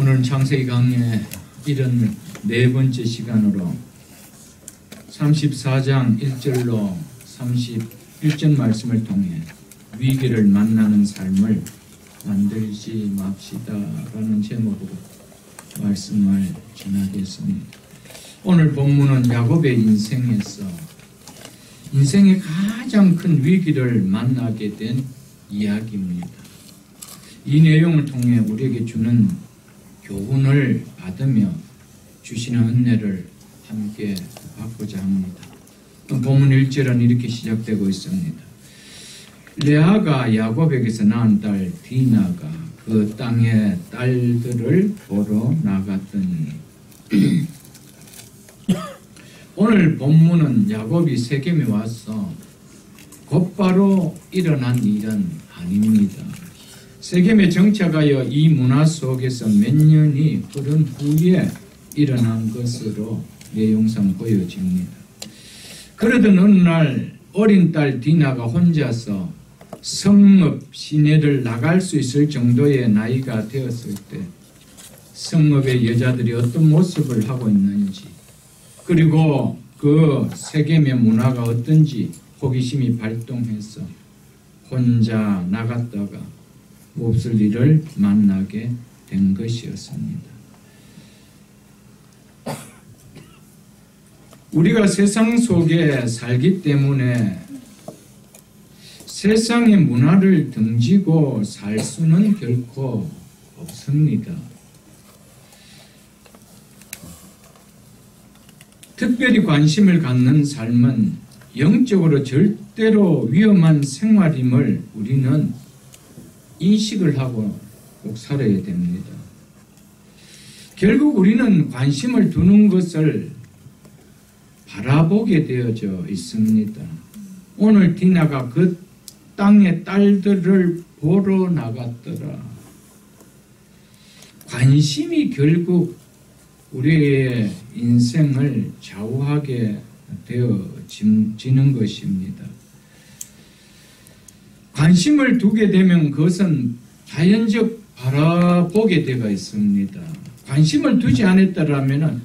오늘 창세기 강의 74번째 시간으로 34장 1절로 31절 말씀을 통해 위기를 만나는 삶을 만들지 맙시다 라는 제목으로 말씀을 전하겠습니다. 오늘 본문은 야곱의 인생에서 인생의 가장 큰 위기를 만나게 된 이야기입니다. 이 내용을 통해 우리에게 주는 교훈을 받으며 주시는 은혜를 함께 받고자 합니다. 본문 1절은 이렇게 시작되고 있습니다. 레아가 야곱에게서 낳은 딸 디나가 그 땅의 딸들을 보러 나갔더니 오늘 본문은 야곱이 세겜에 와서 곧바로 일어난 일은 아닙니다. 세겜에 정착하여 이 문화 속에서 몇 년이 흐른 후에 일어난 것으로 내용상 보여집니다. 그러던 어느 날 어린 딸 디나가 혼자서 성읍 시내를 나갈 수 있을 정도의 나이가 되었을 때 성읍의 여자들이 어떤 모습을 하고 있는지, 그리고 그 세겜의 문화가 어떤지 호기심이 발동해서 혼자 나갔다가 몹쓸 일을 만나게 된 것이었습니다. 우리가 세상 속에 살기 때문에 세상의 문화를 등지고 살 수는 결코 없습니다. 특별히 관심을 갖는 삶은 영적으로 절대로 위험한 생활임을 우리는 인식을 하고 꼭 살아야 됩니다. 결국 우리는 관심을 두는 것을 바라보게 되어져 있습니다. 오늘 디나가 그 땅의 딸들을 보러 나갔더라. 관심이 결국 우리의 인생을 좌우하게 되어지는 것입니다. 관심을 두게 되면 그것은 자연적 바라보게 되어 있습니다. 관심을 두지 않았더라면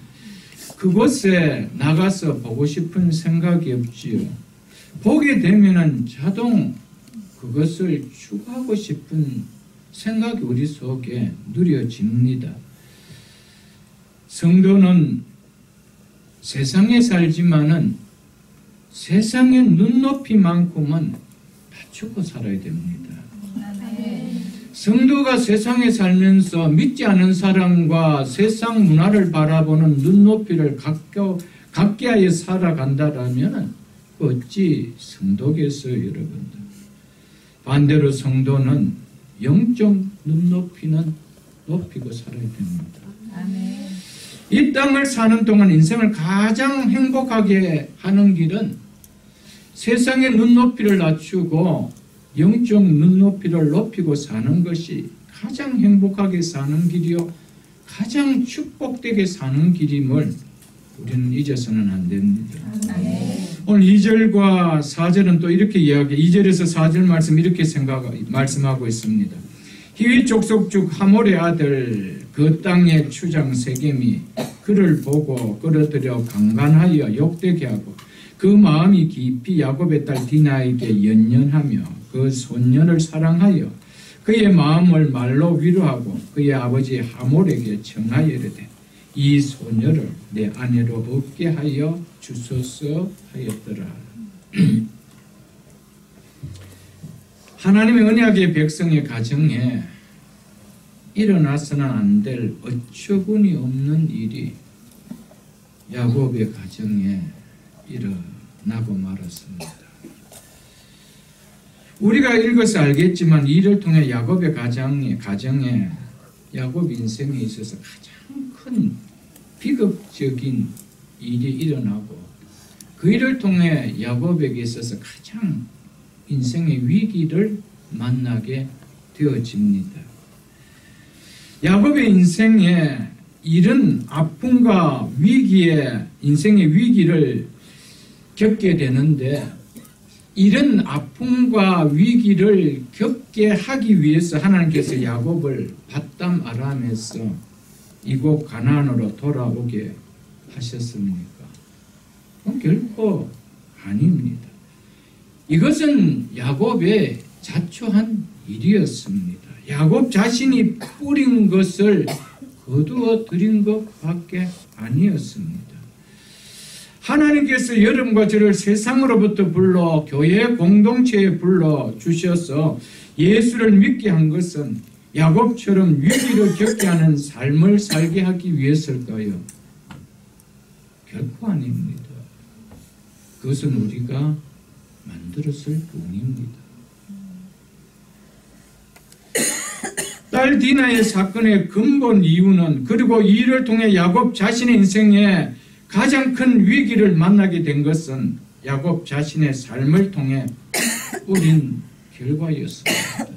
그곳에 나가서 보고 싶은 생각이 없지요. 보게 되면 자동 그것을 추구하고 싶은 생각이 우리 속에 누려집니다. 성도는 세상에 살지만은 세상의 눈높이만큼은 낮추고 살아야 됩니다. 성도가 세상에 살면서 믿지 않은 사람과 세상 문화를 바라보는 눈높이를 같게 하여 살아간다라면 어찌 성도겠어요, 여러분들? 반대로 성도는 영적 눈높이는 높이고 살아야 됩니다. 이 땅을 사는 동안 인생을 가장 행복하게 하는 길은 세상의 눈높이를 낮추고 영적 눈높이를 높이고 사는 것이 가장 행복하게 사는 길이요, 가장 축복되게 사는 길임을 우리는 잊어서는 안 됩니다. 오늘 2절과 4절은 또 이렇게 2절에서 4절 말씀 이렇게 말씀하고 있습니다. 히윗 족속 중 하몰의 아들 그 땅의 추장 세겜이 그를 보고 끌어들여 강간하여 욕되게 하고 그 마음이 깊이 야곱의 딸 디나에게 연연하며 그 손녀를 사랑하여 그의 마음을 말로 위로하고 그의 아버지 하몰에게 청하여 이르되 이 소녀를 내 아내로 얻게 하여 주소서 하였더라. 하나님의 언약의 백성의 가정에 일어나서는 안 될 어처구니 없는 일이 야곱의 가정에 일어나고 말았습니다. 우리가 읽어서 알겠지만 이를 통해 야곱의 가정에 야곱 인생에 있어서 가장 큰 비극적인 일이 일어나고 그 일을 통해 야곱에게 있어서 가장 인생의 위기를 만나게 되어집니다. 야곱의 인생에 이런 아픔과 위기에 인생의 위기를 겪게 되는데 이런 아픔과 위기를 겪게 하기 위해서 하나님께서 야곱을 바담 아람에서 이곳 가나안으로 돌아오게 하셨습니까? 결코 아닙니다. 이것은 야곱의 자초한 일이었습니다. 야곱 자신이 뿌린 것을 거두어 들인 것밖에 아니었습니다. 하나님께서 여러분과 저를 세상으로부터 불러 교회 공동체에 불러 주셔서 예수를 믿게 한 것은 야곱처럼 위기를 겪게 하는 삶을 살게 하기 위해서일까요? 결코 아닙니다. 그것은 우리가 만들었을 뿐입니다. 딸 디나의 사건의 근본 이유는, 그리고 이 일을 통해 야곱 자신의 인생에 가장 큰 위기를 만나게 된 것은 야곱 자신의 삶을 통해 뿌린 결과였습니다.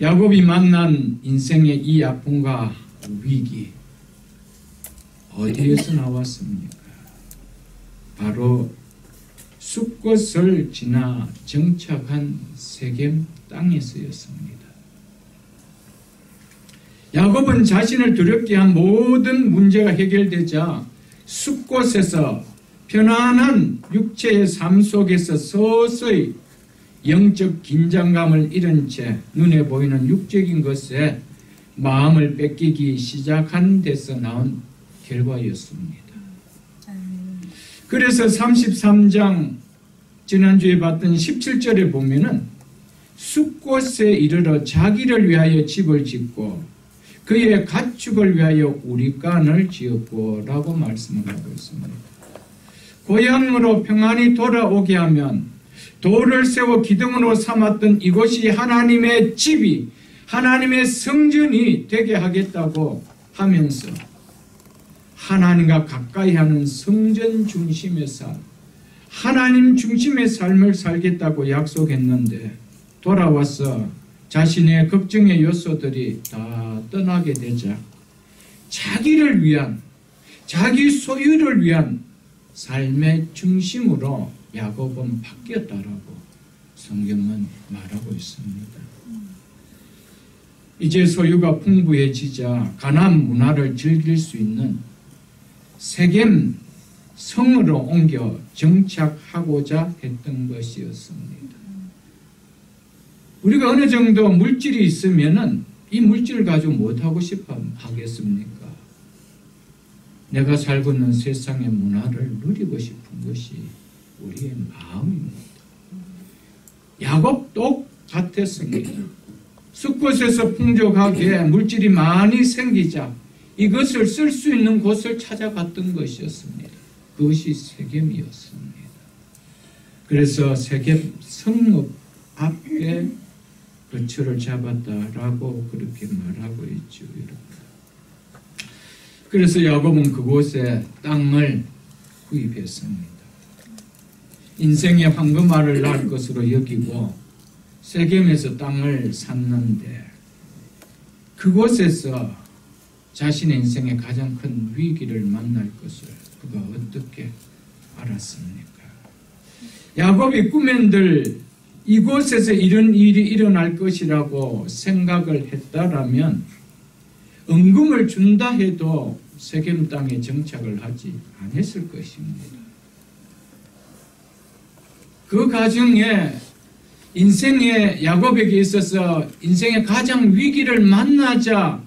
야곱이 만난 인생의 이 아픔과 위기, 어디에서 나왔습니까? 바로 숫곳을 지나 정착한 세겜 땅에서였습니다. 야곱은 자신을 두렵게 한 모든 문제가 해결되자 숫곳에서 편안한 육체의 삶 속에서 서서히 영적 긴장감을 잃은 채 눈에 보이는 육적인 것에 마음을 뺏기기 시작한 데서 나온 결과였습니다. 그래서 33장 지난주에 봤던 17절에 보면은 숫곳에 이르러 자기를 위하여 집을 짓고 그의 가축을 위하여 우리간을 지었고 라고 말씀을 하고 있습니다. 고향으로 평안히 돌아오게 하면 돌을 세워 기둥으로 삼았던 이곳이 하나님의 집이, 하나님의 성전이 되게 하겠다고 하면서 하나님과 가까이 하는 성전 중심의 삶, 하나님 중심의 삶을 살겠다고 약속했는데 돌아와서 자신의 걱정의 요소들이 다 떠나게 되자 자기를 위한, 자기 소유를 위한 삶의 중심으로 야곱은 바뀌었다라고 성경은 말하고 있습니다. 이제 소유가 풍부해지자 가나안 문화를 즐길 수 있는 세겜 성으로 옮겨 정착하고자 했던 것이었습니다. 우리가 어느 정도 물질이 있으면은 이 물질을 가지고 못하고 싶어 하겠습니까? 내가 살고 있는 세상의 문화를 누리고 싶은 것이 우리의 마음입니다. 야곱 똑같았습니다. 숲곳에서 풍족하게 물질이 많이 생기자 이것을 쓸 수 있는 곳을 찾아갔던 것이었습니다. 그것이 세겜이었습니다. 그래서 세겜 성읍 앞에 거처를 잡았다라고 그렇게 말하고 있죠. 그래서 야곱은 그곳에 땅을 구입했습니다. 인생의 황금알을 낳을 것으로 여기고 세겜에서 땅을 샀는데 그곳에서 자신의 인생의 가장 큰 위기를 만날 것을 그가 어떻게 알았습니까? 야곱이 꿈엔들 이곳에서 이런 일이 일어날 것이라고 생각을 했다라면 은금을 준다 해도 세겜 땅에 정착을 하지 않았을 것입니다. 그 가정에 인생의 야곱에게 있어서 인생의 가장 위기를 만나자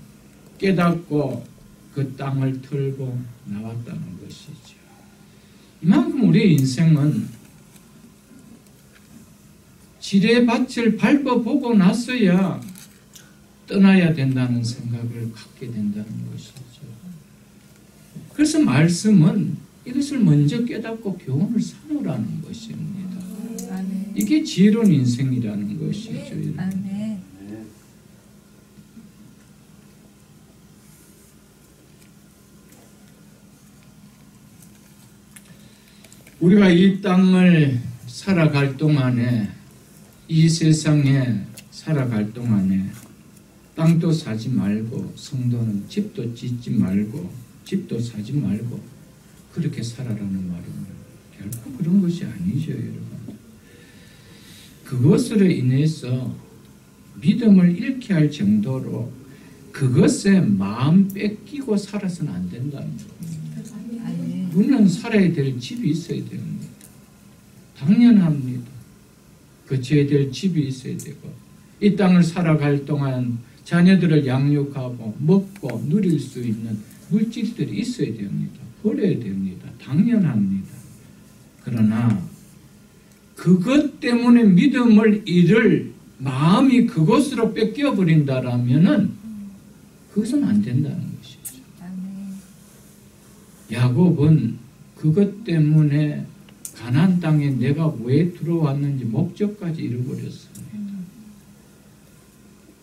깨닫고 그 땅을 털고 나왔다는 것이죠. 이만큼 우리의 인생은 지뢰밭을 밟아보고 나서야 떠나야 된다는 생각을 갖게 된다는 것이죠. 그래서 말씀은 이것을 먼저 깨닫고 교훈을 삼으라는 것입니다. 이게 지혜로운 인생이라는 것이죠. 우리가 이 땅을 살아갈 동안에, 이 세상에 살아갈 동안에 땅도 사지 말고 성도는 집도 짓지 말고 집도 사지 말고 그렇게 살아라는 말입니다. 결코 그런 것이 아니죠, 여러분. 그것으로 인해서 믿음을 잃게 할 정도로 그것에 마음 뺏기고 살아서는 안 된다는 거예요. 우리는 살아야 될 집이 있어야 됩니다. 당연합니다. 거쳐야 될 집이 있어야 되고 이 땅을 살아갈 동안 자녀들을 양육하고 먹고 누릴 수 있는 물질들이 있어야 됩니다. 버려야 됩니다. 당연합니다. 그러나 그것 때문에 믿음을 잃을 마음이 그것으로 뺏겨버린다라면은 그것은 안 된다는 것이죠. 야곱은 그것 때문에 가나안 땅에 내가 왜 들어왔는지 목적까지 잃어버렸습니다.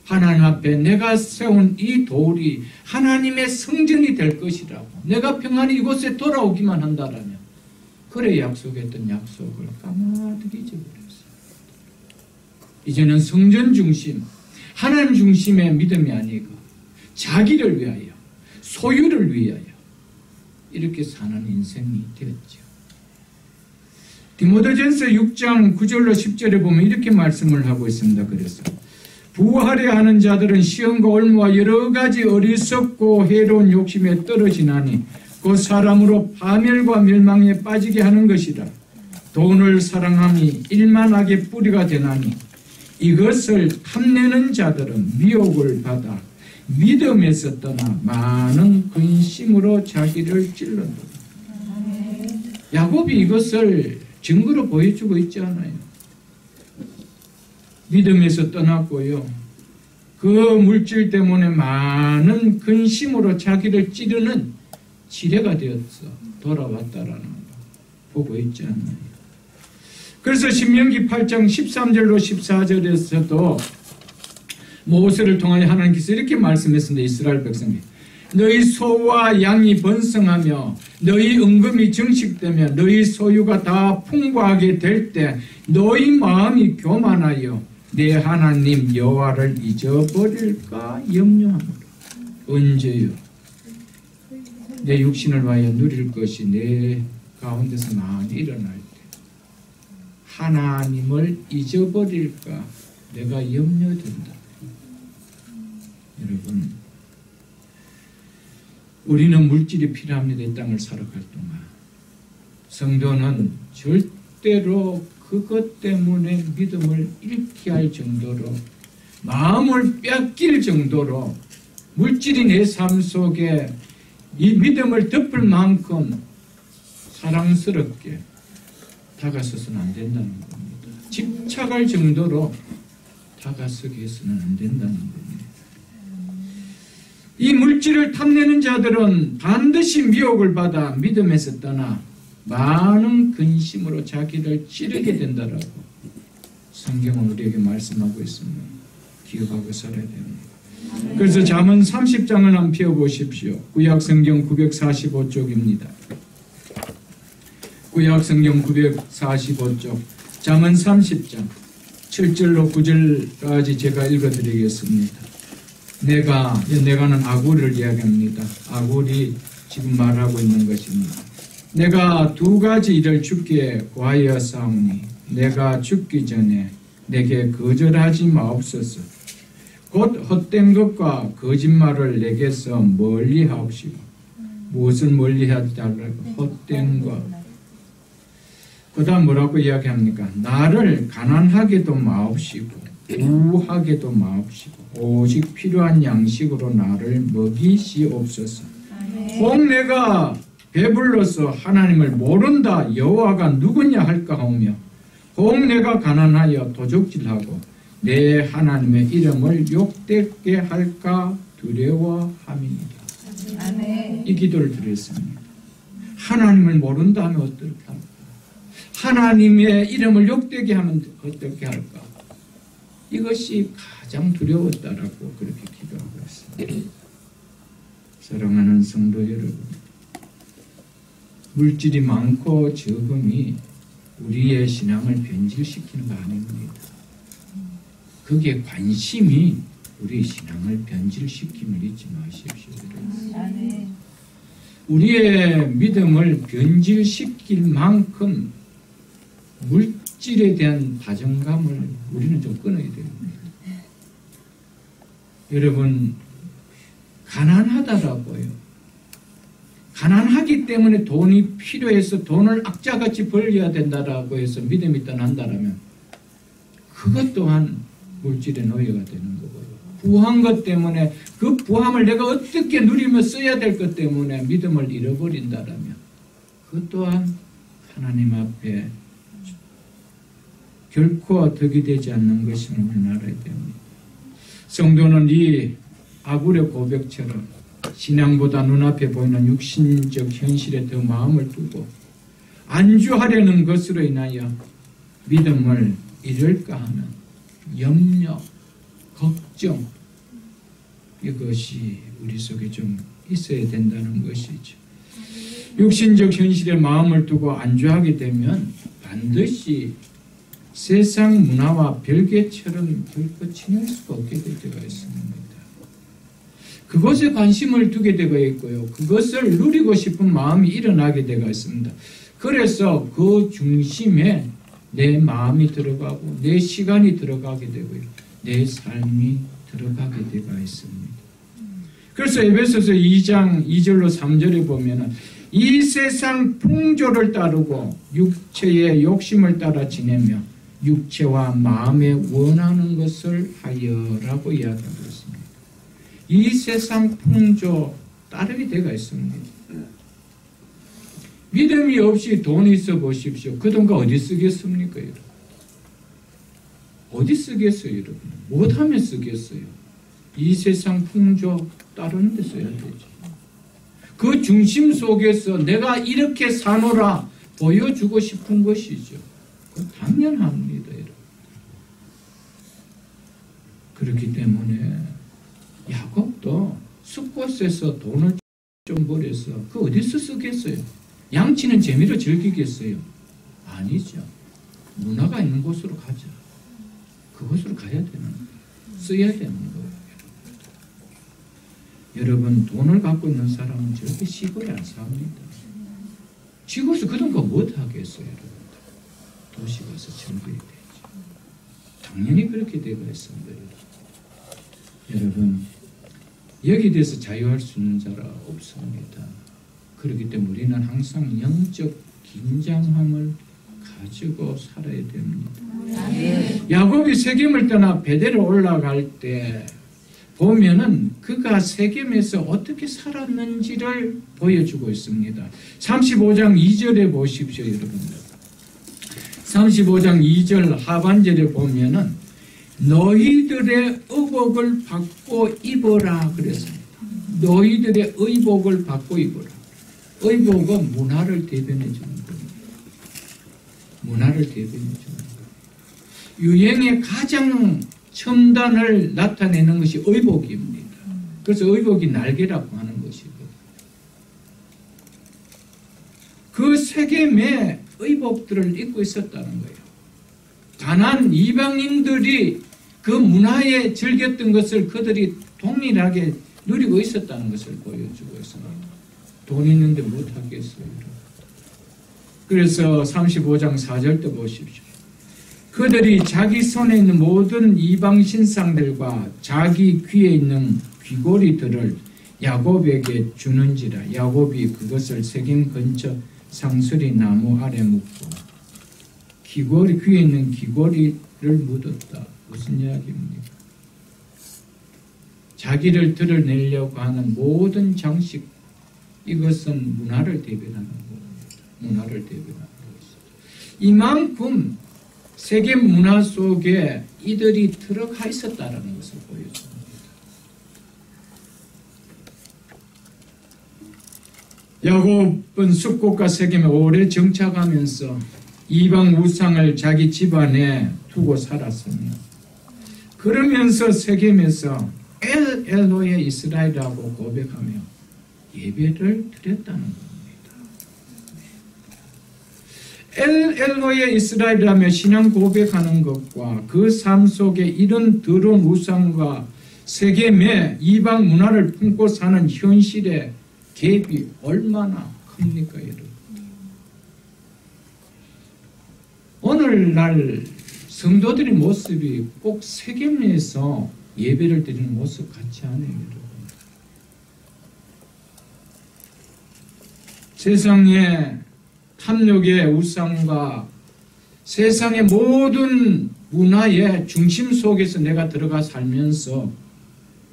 하나님 앞에 내가 세운 이 돌이 하나님의 성전이 될 것이라고 내가 평안히 이곳에 돌아오기만 한다라면 그래 약속했던 약속을 까마득히 잊어버렸어요. 이제는 성전 중심, 하나님 중심의 믿음이 아니고 자기를 위하여, 소유를 위하여 이렇게 사는 인생이 되었죠. 디모데전서 6장 9절로 10절에 보면 이렇게 말씀을 하고 있습니다. 그래서 부하려 하는 자들은 시험과 올무와 여러 가지 어리석고 해로운 욕심에 떨어지나니 그 사람으로 파멸과 멸망에 빠지게 하는 것이라. 돈을 사랑함이 일만하게 뿌리가 되나니 이것을 탐내는 자들은 미혹을 받아 믿음에서 떠나 많은 근심으로 자기를 찔렀다. 야곱이 이것을 증거로 보여주고 있지 않아요. 믿음에서 떠났고요. 그 물질 때문에 많은 근심으로 자기를 찌르는 지뢰가 되어서 돌아왔다라는 거 보고 있지 않나요? 그래서 신명기 8장 13절로 14절에서도 모세를 통하여 하나님께서 이렇게 말씀했습니다. 이스라엘 백성에게 너희 소와 양이 번성하며 너희 은금이 정식되며 너희 소유가 다 풍부하게 될 때 너희 마음이 교만하여 내 하나님 여호와를 잊어버릴까 염려하노라. 언제요? 내 육신을 위하여 누릴 것이 내 가운데서 많이 일어날 때 하나님을 잊어버릴까 내가 염려된다. 여러분, 우리는 물질이 필요합니다. 이 땅을 살아갈 동안. 성도는 절대로 그것 때문에 믿음을 잃게 할 정도로 마음을 뺏길 정도로 물질이 내 삶 속에 이 믿음을 덮을 만큼 사랑스럽게 다가서서는 안 된다는 겁니다. 집착할 정도로 다가서게 해서는 안 된다는 겁니다. 이 물질을 탐내는 자들은 반드시 미혹을 받아 믿음에서 떠나 많은 근심으로 자기를 찌르게 된다라고 성경은 우리에게 말씀하고 있습니다. 기억하고 살아야 됩니다. 그래서 잠언 30장을 한번 펴보십시오. 구약성경 945쪽입니다. 구약성경 945쪽 잠언 30장 7절로 9절까지 제가 읽어드리겠습니다. 내가는 아굴을 이야기합니다. 아굴이 지금 말하고 있는 것입니다. 내가 두 가지 일을 주께 구하였사오니 내가 죽기 전에 내게 거절하지 마옵소서. 곧 헛된 것과 거짓말을 내게서 멀리하옵시고. 무엇을 멀리하지 달라고? 헛된 것. 그 다음 뭐라고 이야기합니까? 나를 가난하게도 마옵시고 우하게도 마옵시고 오직 필요한 양식으로 나를 먹이시옵소서. 혹 내가 배불러서 하나님을 모른다 여호와가 누구냐 할까 하며 혹 내가 가난하여 도적질하고 내 하나님의 이름을 욕되게 할까 두려워함이니라. 이 기도를 드렸습니다. 하나님을 모른다 하면 어떻게 할까? 하나님의 이름을 욕되게 하면 어떻게 할까? 이것이 가장 두려웠다라고 그렇게 기도하고 있습니다. 사랑하는 성도 여러분, 물질이 많고 적음이 우리의 신앙을 변질시키는 거 아닙니다. 그게 관심이 우리 신앙을 변질시킴을 잊지 마십시오. 우리의 믿음을 변질시킬 만큼 물질에 대한 다정감을 우리는 좀 끊어야 됩니다. 여러분, 가난하다라고요. 가난하기 때문에 돈이 필요해서 돈을 악자같이 벌려야 된다라고 해서 믿음이 떠난다라면 그것 또한 물질의 노예가 되는 거고요. 부한 것 때문에 그 부함을 내가 어떻게 누리며 써야 될 것 때문에 믿음을 잃어버린다라면 그것 또한 하나님 앞에 결코 덕이 되지 않는 것임을 우리는 알아야 됩니다. 성도는 이 아굴의 고백처럼 신앙보다 눈앞에 보이는 육신적 현실에 더 마음을 두고 안주하려는 것으로 인하여 믿음을 잃을까 하는 염려, 걱정, 이것이 우리 속에 좀 있어야 된다는 것이죠. 육신적 현실에 마음을 두고 안주하게 되면 반드시 세상 문화와 별개처럼 결코 지낼 수가 없게 될 때가 있습니다. 그것에 관심을 두게 되어 있고요. 그것을 누리고 싶은 마음이 일어나게 되어 있습니다. 그래서 그 중심에 내 마음이 들어가고 내 시간이 들어가게 되고요. 내 삶이 들어가게 되어 있습니다. 그래서 에베소서 2장 2절로 3절에 보면은 이 세상 풍조를 따르고 육체의 욕심을 따라 지내며 육체와 마음에 원하는 것을 하여라고 이야기하고 있습니다. 이 세상 풍조 따르게 되어 있습니다. 믿음이 없이 돈이 있어 보십시오. 그 돈과 어디 쓰겠습니까, 여러분? 어디 쓰겠어요, 여러분? 못하면 쓰겠어요. 이 세상 풍조 따르는 데 써야 되죠. 그 중심 속에서 내가 이렇게 사노라 보여주고 싶은 것이죠. 그건 당연합니다, 여러분. 그렇기 때문에 야곱도 숲곳에서 돈을 좀 벌여서 그 어디서 쓰겠어요? 양치는 재미로 즐기겠어요? 아니죠. 문화가 있는 곳으로 가자. 그곳으로 가야 되는 거예요. 써야 되는 거예요. 여러분, 돈을 갖고 있는 사람은 절대 시골에 안 삽니다. 시골에서 그 돈과 못 하겠어요, 여러분. 도시 가서 즐겨야 되죠. 당연히 그렇게 되고 있습니다. 여러분, 여기에 대해서 자유할 수 있는 자가 없습니다. 그렇기 때문에 우리는 항상 영적 긴장함을 가지고 살아야 됩니다. 야곱이 세겜을 떠나 베델에 올라갈 때 보면은 그가 세겜에서 어떻게 살았는지를 보여주고 있습니다. 35장 2절에 보십시오, 여러분들. 35장 2절 하반절에 보면은 너희들의 의복을 받고 입어라 그랬습니다. 너희들의 의복을 받고 입어라. 의복은 문화를 대변해 주는 겁니다. 문화를 대변해 주는 겁니다. 유행의 가장 첨단을 나타내는 것이 의복입니다. 그래서 의복이 날개라고 하는 것이고, 그 세겜에 의복들을 입고 있었다는 거예요. 가난 이방인들이 그 문화에 즐겼던 것을 그들이 동일하게 누리고 있었다는 것을 보여주고 있습니다. 돈 있는데 못하겠어요. 그래서 35장 4절 때 보십시오. 그들이 자기 손에 있는 모든 이방 신상들과 자기 귀에 있는 귀고리들을 야곱에게 주는지라. 야곱이 그것을 세겜 근처 상수리 나무 아래 묻고 귀에 있는 귀고리를 묻었다. 무슨 이야기입니까? 자기를 드러내려고 하는 모든 장식, 이것은 문화를 대변하는 겁니다. 문화를 대변하는 것이죠. 이만큼 세계 문화 속에 이들이 들어가 있었다는 것을 보여줍니다. 야곱은 숲곳과 세겜에 오래 정착하면서 이방 우상을 자기 집안에 두고 살았으며, 그러면서 세겜에서 엘로의 이스라엘이라고 고백하며 예배를 드렸다는 겁니다. 엘로의 이스라엘이라며 신앙 고백하는 것과 그 삶 속에 이런 더러운 우상과 세겜의 이방 문화를 품고 사는 현실의 갭이 얼마나 큽니까, 여러분? 오늘날 성도들의 모습이 꼭 세겜에서 예배를 드리는 모습 같지 않아요, 여러분. 세상의 탐욕의 우상과 세상의 모든 문화의 중심 속에서 내가 들어가 살면서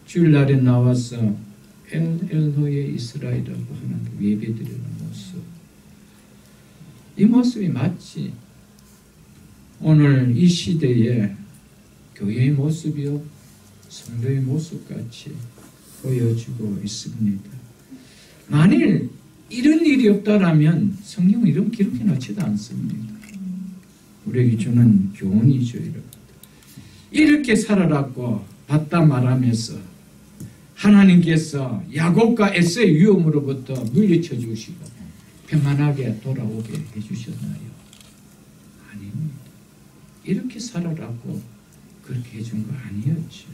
주일날에 나와서 엘로의 이스라엘이라고 하는 예배드리는 모습, 이 모습이 마치 오늘 이 시대의 교회의 모습이요 성도의 모습같이 보여지고 있습니다. 만일 이런 일이 없다라면 성경은 이런 기록해 놓지도 않습니다. 우리에게 주는 교훈이죠. 이렇게 살아라고 받다 말하면서 하나님께서 야곱과 에서의 위험으로부터 물리쳐 주시고 평안하게 돌아오게 해주셨나요? 아닙니다. 이렇게 살아라고 그렇게 해준 거 아니었죠.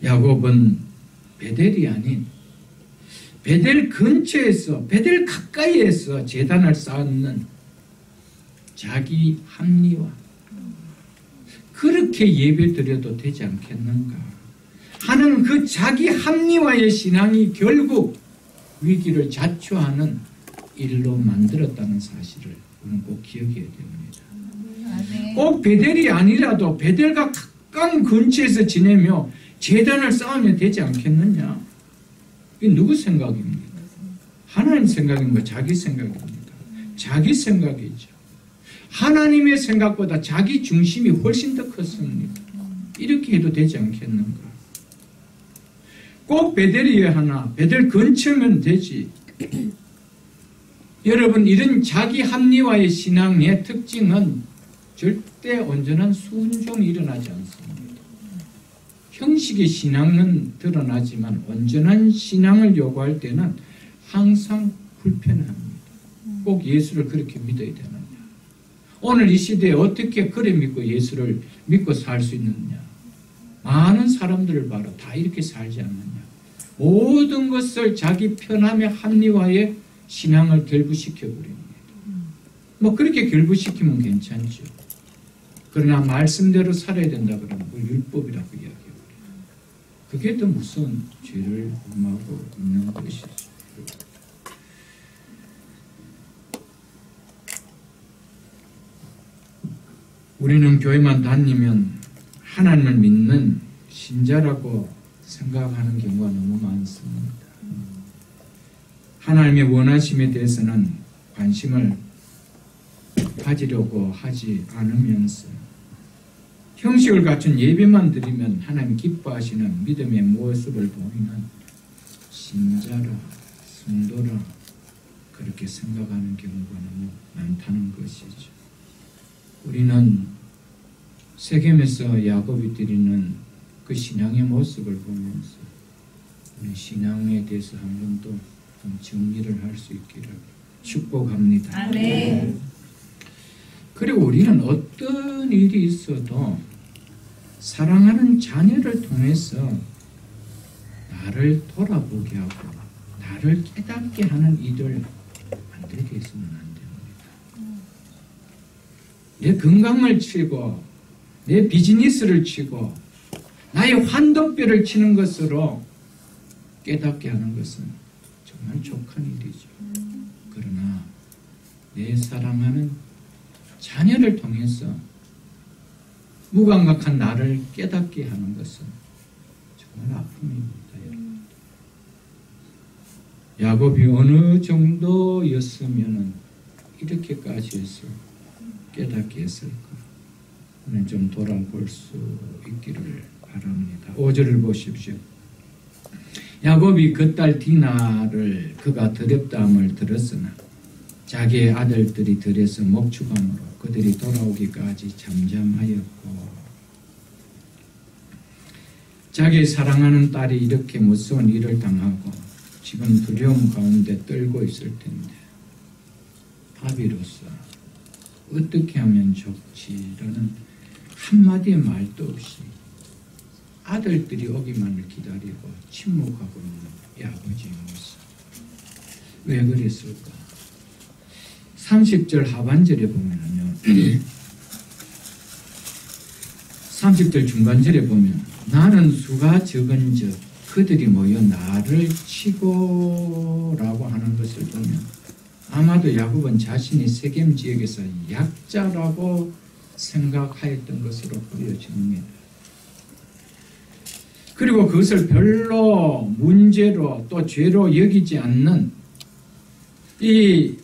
야곱은 베델이 아닌 베델 근처에서, 베델 가까이에서 제단을 쌓는 자기 합리화, 그렇게 예배드려도 되지 않겠는가 하는 그 자기 합리화의 신앙이 결국 위기를 자초하는 일로 만들었다는 사실을 우리는 꼭 기억해야 됩니다. 꼭 베델이 아니라도 베델과 가까운 근처에서 지내며 제단을 쌓으면 되지 않겠느냐? 이게 누구 생각입니까? 하나님 생각입니까? 자기 생각입니까? 자기 생각이죠. 하나님의 생각보다 자기 중심이 훨씬 더 컸습니다. 이렇게 해도 되지 않겠는가? 꼭 베델이어야 하나? 베델 근처면 되지. 여러분, 이런 자기 합리화의 신앙의 특징은 절대 온전한 순종이 일어나지 않습니다. 형식의 신앙은 드러나지만 온전한 신앙을 요구할 때는 항상 불편합니다. 꼭 예수를 그렇게 믿어야 되느냐? 오늘 이 시대에 어떻게 그래 믿고 예수를 믿고 살 수 있느냐? 많은 사람들을 봐라. 다 이렇게 살지 않느냐? 모든 것을 자기 편함의 합리화에 신앙을 결부시켜버립니다. 뭐 그렇게 결부시키면 괜찮죠. 그러나 말씀대로 살아야 된다 그러면 그걸 율법이라고 이야기해요. 그게 더 무서운 죄를 범하고 있는 것이죠. 우리는 교회만 다니면 하나님을 믿는 신자라고 생각하는 경우가 너무 많습니다. 하나님의 원하심에 대해서는 관심을 가지려고 하지 않으면서 형식을 갖춘 예배만 드리면 하나님 기뻐하시는 믿음의 모습을 보이는 신자라, 성도라 그렇게 생각하는 경우가 너무 많다는 것이죠. 우리는 세겜에서 야곱이 드리는 그 신앙의 모습을 보면서 우리 신앙에 대해서 한 번 더 정리를 할 수 있기를 축복합니다. 아멘. 그리고 우리는 어떤 일이 있어도 사랑하는 자녀를 통해서 나를 돌아보게 하고 나를 깨닫게 하는 일을 만들게 해서는 안 됩니다. 내 건강을 치고 내 비즈니스를 치고 나의 환덕뼈를 치는 것으로 깨닫게 하는 것은 정말 족한 일이죠. 그러나 내 사랑하는 자녀를 통해서 무감각한 나를 깨닫게 하는 것은 정말 아픔입니다. 야곱이 어느 정도였으면 이렇게까지 해서 깨닫게 했을까? 우리는 좀 돌아볼 수 있기를 바랍니다. 5절을 보십시오. 야곱이 그 딸 디나를 그가 더럽다함을 들었으나 자기의 아들들이 들에서 목축함으로 그들이 돌아오기까지 잠잠하였고, 자기 사랑하는 딸이 이렇게 무서운 일을 당하고 지금 두려움 가운데 떨고 있을 텐데 바비로서 어떻게 하면 좋지라는 한마디의 말도 없이 아들들이 오기만을 기다리고 침묵하고 있는 아버지의 모습. 왜 그랬을까? 30절 하반절에 보면요, 30절 중간절에 보면 나는 수가 적은즉 그들이 모여 나를 치고라고 하는 것을 보면 아마도 야곱은 자신이 세겜 지역에서 약자라고 생각하였던 것으로 보여집니다. 그리고 그것을 별로 문제로 또 죄로 여기지 않는 이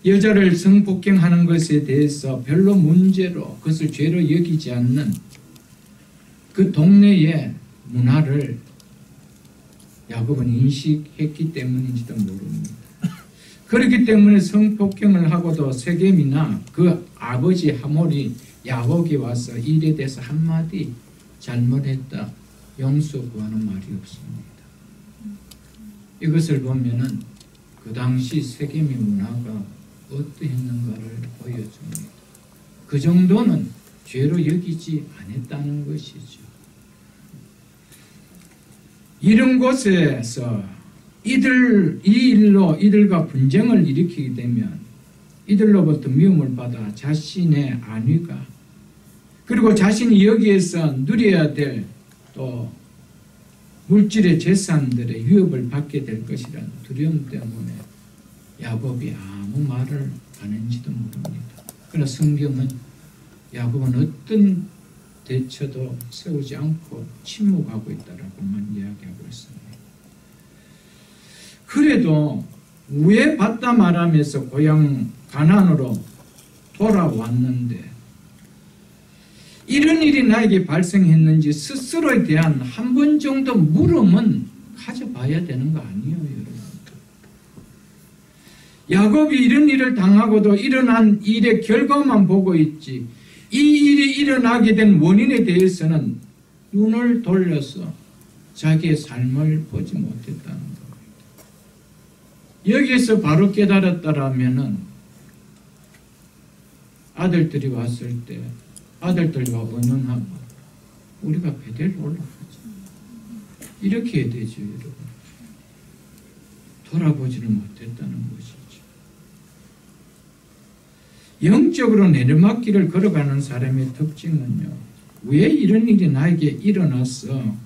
여자를 성폭행하는 것에 대해서 별로 문제로 그것을 죄로 여기지 않는 그 동네의 문화를 야곱은 인식했기 때문인지도 모릅니다. 그렇기 때문에 성폭행을 하고도 세겜이나 그 아버지 하몰이 야곱이 와서 일에 대해서 한마디 잘못했다 용서 구하는 말이 없습니다. 이것을 보면은 그 당시 세겜의 문화가 어떠했는가를 보여줍니다. 그 정도는 죄로 여기지 않았다는 것이죠. 이런 곳에서 이 일로 이들과 분쟁을 일으키게 되면 이들로부터 미움을 받아 자신의 안위가 그리고 자신이 여기에서 누려야 될 또 물질의 재산들의 위협을 받게 될 것이라는 두려움 때문에 야곱이 아무 말을 안 했는지도 모릅니다. 그러나 성경은 야곱은 어떤 대처도 세우지 않고 침묵하고 있다라고만 이야기하고 있습니다. 그래도 왜 받다 말하면서 고향 가나안으로 돌아왔는데 이런 일이 나에게 발생했는지 스스로에 대한 한 번 정도 물음은 가져봐야 되는 거 아니에요, 여러분? 야곱이 이런 일을 당하고도 일어난 일의 결과만 보고 있지 이 일이 일어나게 된 원인에 대해서는 눈을 돌려서 자기의 삶을 보지 못했다는 겁니다. 여기에서 바로 깨달았다라면은 아들들이 왔을 때 아들들과 언언하고 우리가 베델로 올라가자. 이렇게 해야 되죠, 여러분. 돌아보지를 못했다는 것이죠. 영적으로 내리막길을 걸어가는 사람의 특징은요. 왜 이런 일이 나에게 일어났어?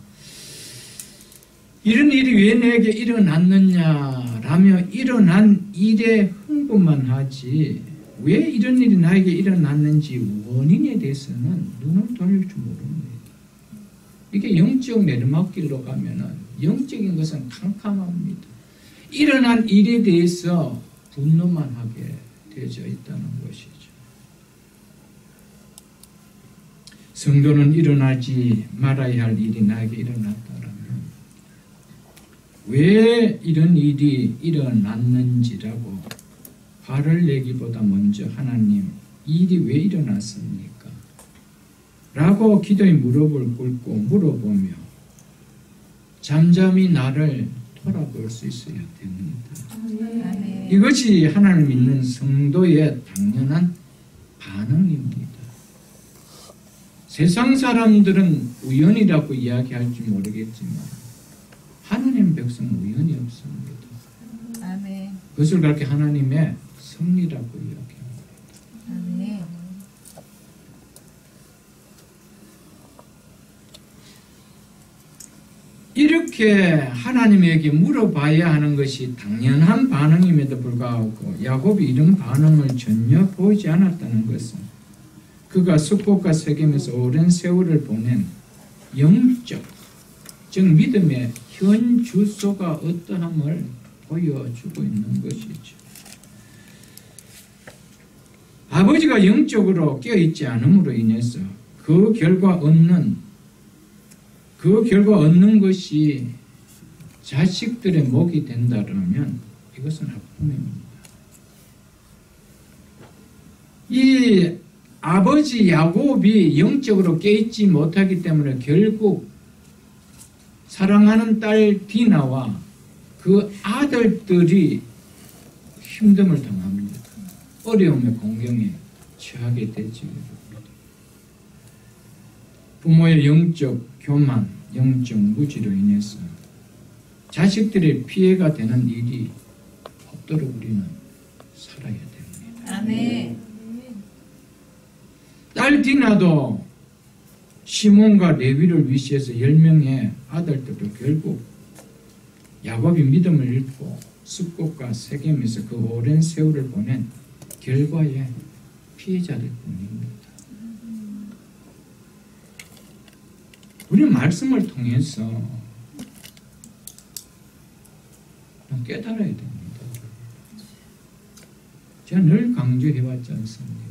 이런 일이 왜 내게 일어났느냐라며 일어난 일에 흥분만 하지 왜 이런 일이 나에게 일어났는지 원인에 대해서는 눈을 돌릴 줄 모릅니다. 이게 영적 내리막길로 가면은 영적인 것은 캄캄합니다. 일어난 일에 대해서 분노만 하게 되어져 있다는 것이죠. 성도는 일어나지 말아야 할 일이 나에게 일어났다라면 왜 이런 일이 일어났는지라고 화를 내기보다 먼저 하나님, 이 일이 왜 일어났습니까? 라고 기도에 무릎을 꿇고 물어보며 잠잠히 나를 돌아볼 수 있어야 됩니다. 네. 이것이 하나님 믿는 성도의 당연한 반응입니다. 세상 사람들은 우연이라고 이야기할지 모르겠지만 하나님 백성은 우연이 없습니다. 아멘. 그것을 그렇게 하나님의 섭리라고 이야기합니다. 아멘. 이렇게 하나님에게 물어봐야 하는 것이 당연한 반응임에도 불구하고 야곱이 이런 반응을 전혀 보이지 않았다는 것은 그가 숙곳과 세겜에서 오랜 세월을 보낸 영적, 즉 믿음의 현 주소가 어떠함을 보여주고 있는 것이죠. 아버지가 영적으로 깨어있지 않음으로 인해서 그 결과 얻는 것이 자식들의 목이 된다면 이것은 아픔입니다. 이 아버지 야곱이 영적으로 깨있지 못하기 때문에 결국 사랑하는 딸 디나와 그 아들들이 힘듦을 당합니다. 어려움의 공경에 처하게 되죠. 부모의 영적 교만, 영적 무지로 인해서 자식들의 피해가 되는 일이 없도록 우리는 살아야 됩니다. 아멘. 딸 디나도 시몬과 레위를 위시해서 10명의 아들들도 결국 야곱이 믿음을 잃고 숫곳과 세겜에서 그 오랜 세월을 보낸 결과의 피해자들 뿐입니다. 우리는 말씀을 통해서 깨달아야 됩니다. 제가 늘 강조해왔지 않습니까?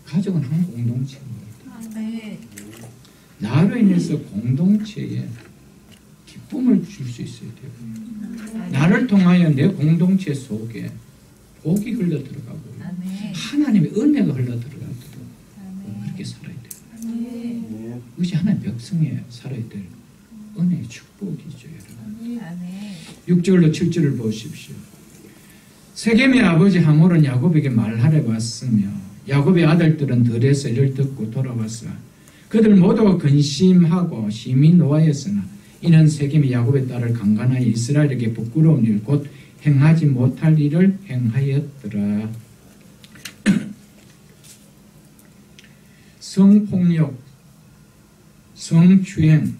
가족은 한 공동체입니다. 나로 인해서 공동체에 기쁨을 줄 수 있어야 돼요. 나를 통하여 내 공동체 속에 복이 흘러 들어가고 하나님의 은혜가 흘러 들어가도록 그렇게 살아야 돼요. 그것이 하나님의 백성에 살아야 될 은혜의 축복이죠, 여러분. 6절로 7절을 보십시오. 세겜의 아버지 하몰은 야곱에게 말하려고 왔으며 야곱의 아들들은 들에서 이를 듣고 돌아왔어 그들 모두가 근심하고 심히 노하였으나 이는 세겜이 야곱의 딸을 강간하여 이스라엘에게 부끄러운 일 곧 행하지 못할 일을 행하였더라. 성폭력, 성추행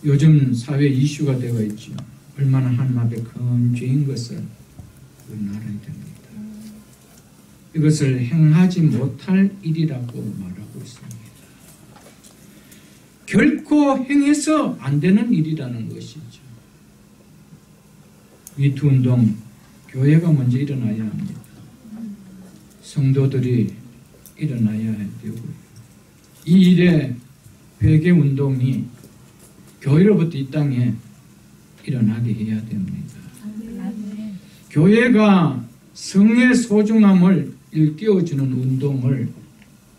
요즘 사회 이슈가 되어 있죠. 얼마나 하나님 앞에 큰 죄인 것을 우리는 알아야 됩니다. 이것을 행하지 못할 일이라고 말하고 있습니다. 결코 행해서 안 되는 일이라는 것이죠. 미투운동, 교회가 먼저 일어나야 합니다. 성도들이 일어나야 되고요. 이 일에 회개운동이 교회로부터 이 땅에 일어나게 해야 됩니다. 교회가 성의 소중함을 일깨워주는 운동을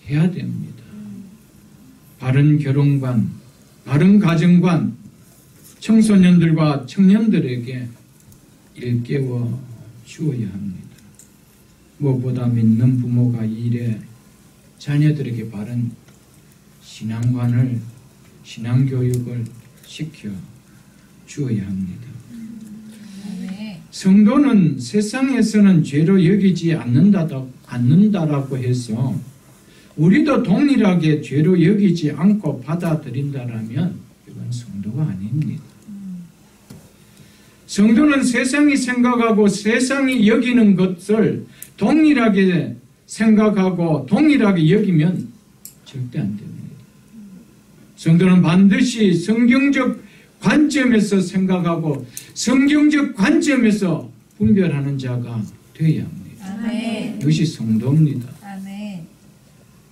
해야 됩니다. 바른 결혼관, 바른 가정관, 청소년들과 청년들에게 일깨워 주어야 합니다. 무엇보다 믿는 부모가 이 일에 자녀들에게 바른 신앙관을, 신앙교육을 시켜 주어야 합니다. 성도는 세상에서는 죄로 여기지 않는다라고 해서 우리도 동일하게 죄로 여기지 않고 받아들인다라면 이건 성도가 아닙니다. 성도는 세상이 생각하고 세상이 여기는 것을 동일하게 생각하고 동일하게 여기면 절대 안 됩니다. 성도는 반드시 성경적 관점에서 생각하고 성경적 관점에서 분별하는 자가 되어야 합니다. 아멘. 이것이 성도입니다. 아멘.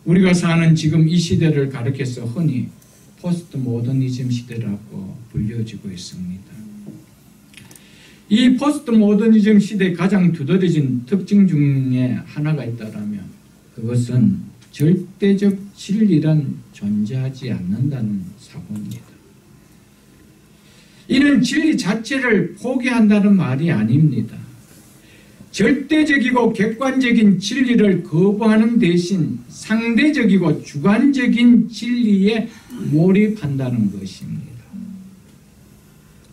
우리가 사는 지금 이 시대를 가리켜서 흔히 포스트 모더니즘 시대라고 불려지고 있습니다. 이 포스트 모더니즘 시대의 가장 두드러진 특징 중에 하나가 있다면 그것은 절대적 진리란 존재하지 않는다는 사고입니다. 이는 진리 자체를 포기한다는 말이 아닙니다. 절대적이고 객관적인 진리를 거부하는 대신 상대적이고 주관적인 진리에 몰입한다는 것입니다.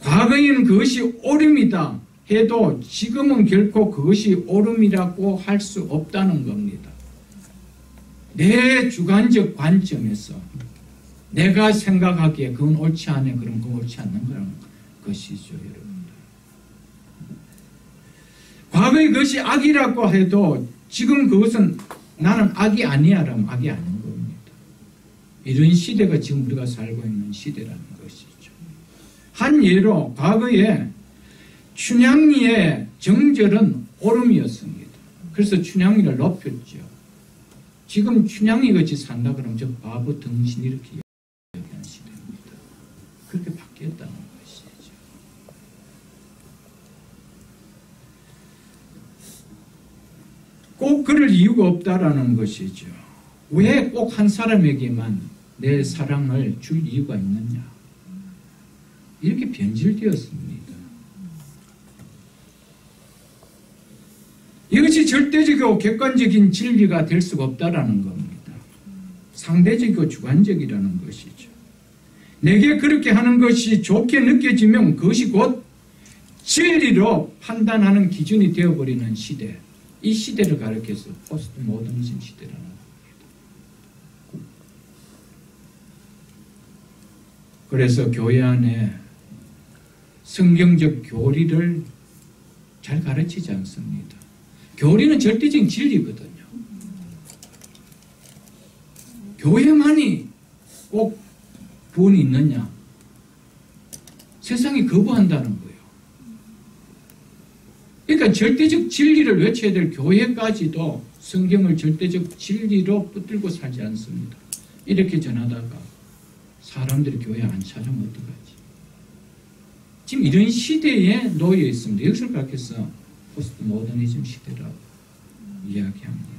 과거에는 그것이 옳음이다 해도 지금은 결코 그것이 옳음이라고 할 수 없다는 겁니다. 내 주관적 관점에서 내가 생각하기에 그건 옳지 않네, 그럼 그건 옳지 않는 거라는 것이죠, 여러분들. 과거에 그것이 악이라고 해도 지금 그것은 나는 악이 아니야 라면 악이 아닌 겁니다. 이런 시대가 지금 우리가 살고 있는 시대라는 것이죠. 한 예로 과거에 춘향리의 정절은 옳음이었습니다. 그래서 춘향리를 높였죠. 지금 춘향리 같이 산다 그러면 저 바보 등신 이렇게 얘기하는 시대입니다. 그렇게 바뀌었다는 것이죠. 꼭 그럴 이유가 없다라는 것이죠. 왜 꼭 한 사람에게만 내 사랑을 줄 이유가 있느냐. 이렇게 변질되었습니다. 이것이 절대적이고 객관적인 진리가 될 수가 없다라는 겁니다. 상대적이고 주관적이라는 것이죠. 내게 그렇게 하는 것이 좋게 느껴지면 그것이 곧 진리로 판단하는 기준이 되어버리는 시대. 이 시대를 가리켜서 포스트 모더니즘 시대라는 겁니다. 그래서 교회 안에 성경적 교리를 잘 가르치지 않습니다. 교리는 절대적인 진리거든요. 교회만이 꼭 구원이 있느냐? 세상이 거부한다는 거예요. 그러니까 절대적 진리를 외쳐야 될 교회까지도 성경을 절대적 진리로 붙들고 살지 않습니다. 이렇게 전하다가 사람들이 교회 안 찾으면 어떡하지? 지금 이런 시대에 놓여 있습니다. 이것을 가르쳐서 포스트 모더니즘 시대라고 이야기합니다.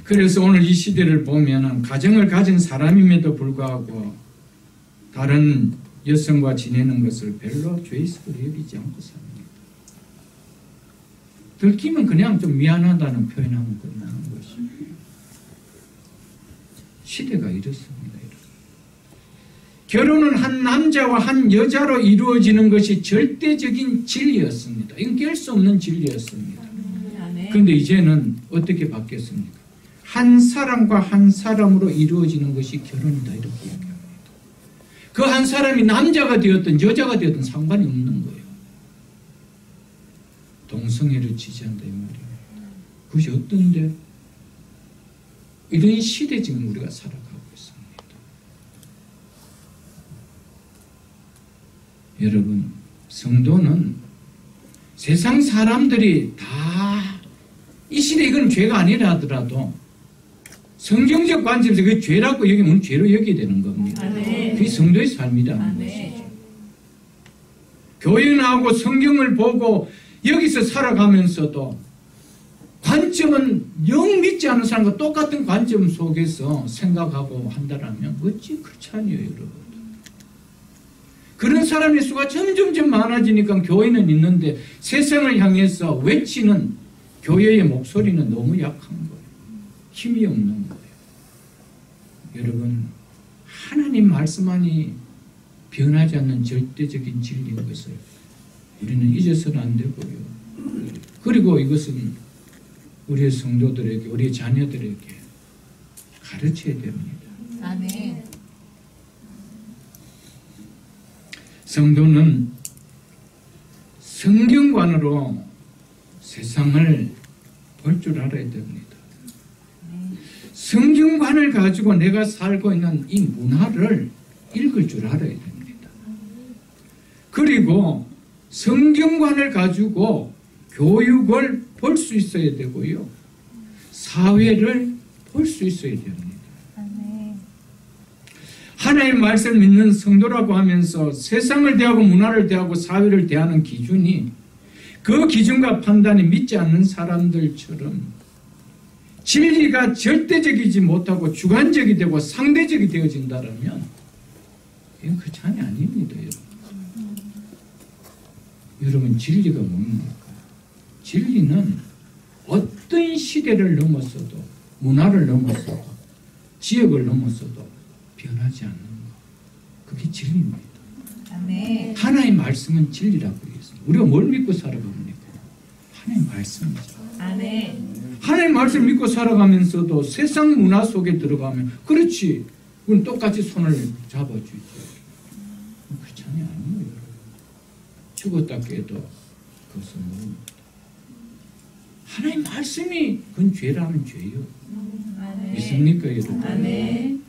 그래서 오늘 이 시대를 보면 가정을 가진 사람임에도 불구하고 다른 여성과 지내는 것을 별로 죄의식으로 여기지 않고 삽니다. 들키면 그냥 좀 미안하다는 표현하면 끝나는 것이. 시대가 이렇습니다. 결혼은 한 남자와 한 여자로 이루어지는 것이 절대적인 진리였습니다. 이건 깰 수 없는 진리였습니다. 그런데 이제는 어떻게 바뀌었습니까? 한 사람과 한 사람으로 이루어지는 것이 결혼이다 이렇게 얘기합니다. 그 한 사람이 남자가 되었든 여자가 되었든 상관이 없는 거예요. 동성애를 지지한다 이 말이에요. 그것이 어떤데? 이런 시대 지금 우리가 살아가고 있습니다. 여러분, 성도는 세상 사람들이 다 이 시대 이건 죄가 아니라 하더라도 성경적 관점에서 그 죄라고 여기면 죄로 여기게 되는 겁니다. 그게 성도의 삶이라는 것이죠. 교회 나오고 성경을 보고 여기서 살아가면서도 관점은 영 믿지 않는 사람과 똑같은 관점 속에서 생각하고 한다면 어찌 그렇지 않아요, 여러분. 그런 사람의 수가 점점 많아지니까 교회는 있는데 세상을 향해서 외치는 교회의 목소리는 너무 약한 거예요. 힘이 없는 거예요. 여러분, 하나님 말씀만이 변하지 않는 절대적인 진리인 것을 우리는 잊어서는 안 되고요. 그리고 이것은 우리의 성도들에게, 우리의 자녀들에게 가르쳐야 됩니다. 아멘. 성도는 성경관으로 세상을 볼 줄 알아야 됩니다. 성경관을 가지고 내가 살고 있는 이 문화를 읽을 줄 알아야 됩니다. 그리고 성경관을 가지고 교육을 볼 수 있어야 되고요. 사회를 볼 수 있어야 됩니다. 하나님의 말씀을 믿는 성도라고 하면서 세상을 대하고 문화를 대하고 사회를 대하는 기준이 그 기준과 판단이 믿지 않는 사람들처럼 진리가 절대적이지 못하고 주관적이 되고 상대적이 되어진다면 이건 그 찬이 아닙니다. 여러분, 진리가 뭡니까? 진리는 어떤 시대를 넘어서도 문화를 넘어서도 지역을 넘어서도 변하지 않는 것. 그게 진리입니다. 아멘. 하나의 말씀은 진리라고 했습니다. 우리가 뭘 믿고 살아갑니까? 하나의 말씀이죠. 아멘. 하나의 말씀을 믿고 살아가면서도 세상 문화 속에 들어가면 그렇지. 그건 똑같이 손을 잡아주죠. 그렇잖아요. 아니에요. 죽었다 깨도 그것은 뭡니까? 하나의 말씀이 그건 죄라면 죄요. 아멘. 믿습니까, 여러분? 아멘.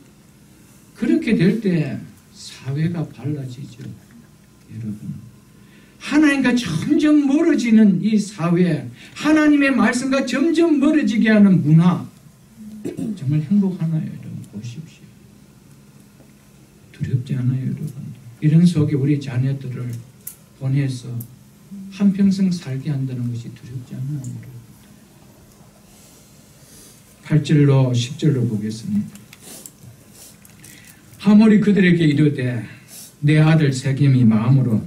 그렇게 될 때 사회가 달라지죠. 여러분, 하나님과 점점 멀어지는 이 사회, 하나님의 말씀과 점점 멀어지게 하는 문화, 정말 행복하나요, 여러분? 보십시오. 두렵지 않아요, 여러분? 이런 속에 우리 자녀들을 보내서 한평생 살게 한다는 것이 두렵지 않아요, 여러분? 8절로 10절로 보겠습니다. 하물이 그들에게 이르되 내 아들 세겜이 마음으로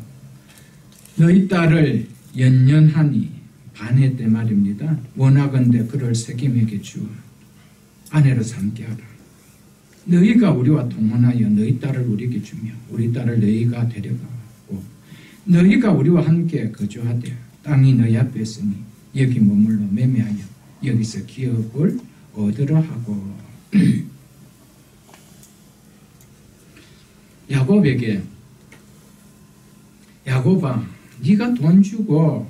너희 딸을 연연하니 반했대 말입니다. 원하건대 그를 세겜에게 주어 아내로 삼게 하라. 너희가 우리와 동원하여 너희 딸을 우리에게 주며 우리 딸을 너희가 데려가고 너희가 우리와 함께 거주하되 땅이 너희 앞에 있으니 여기 머물러 매매하여 여기서 기업을 얻으라 하고 야곱에게 야곱아 네가 돈 주고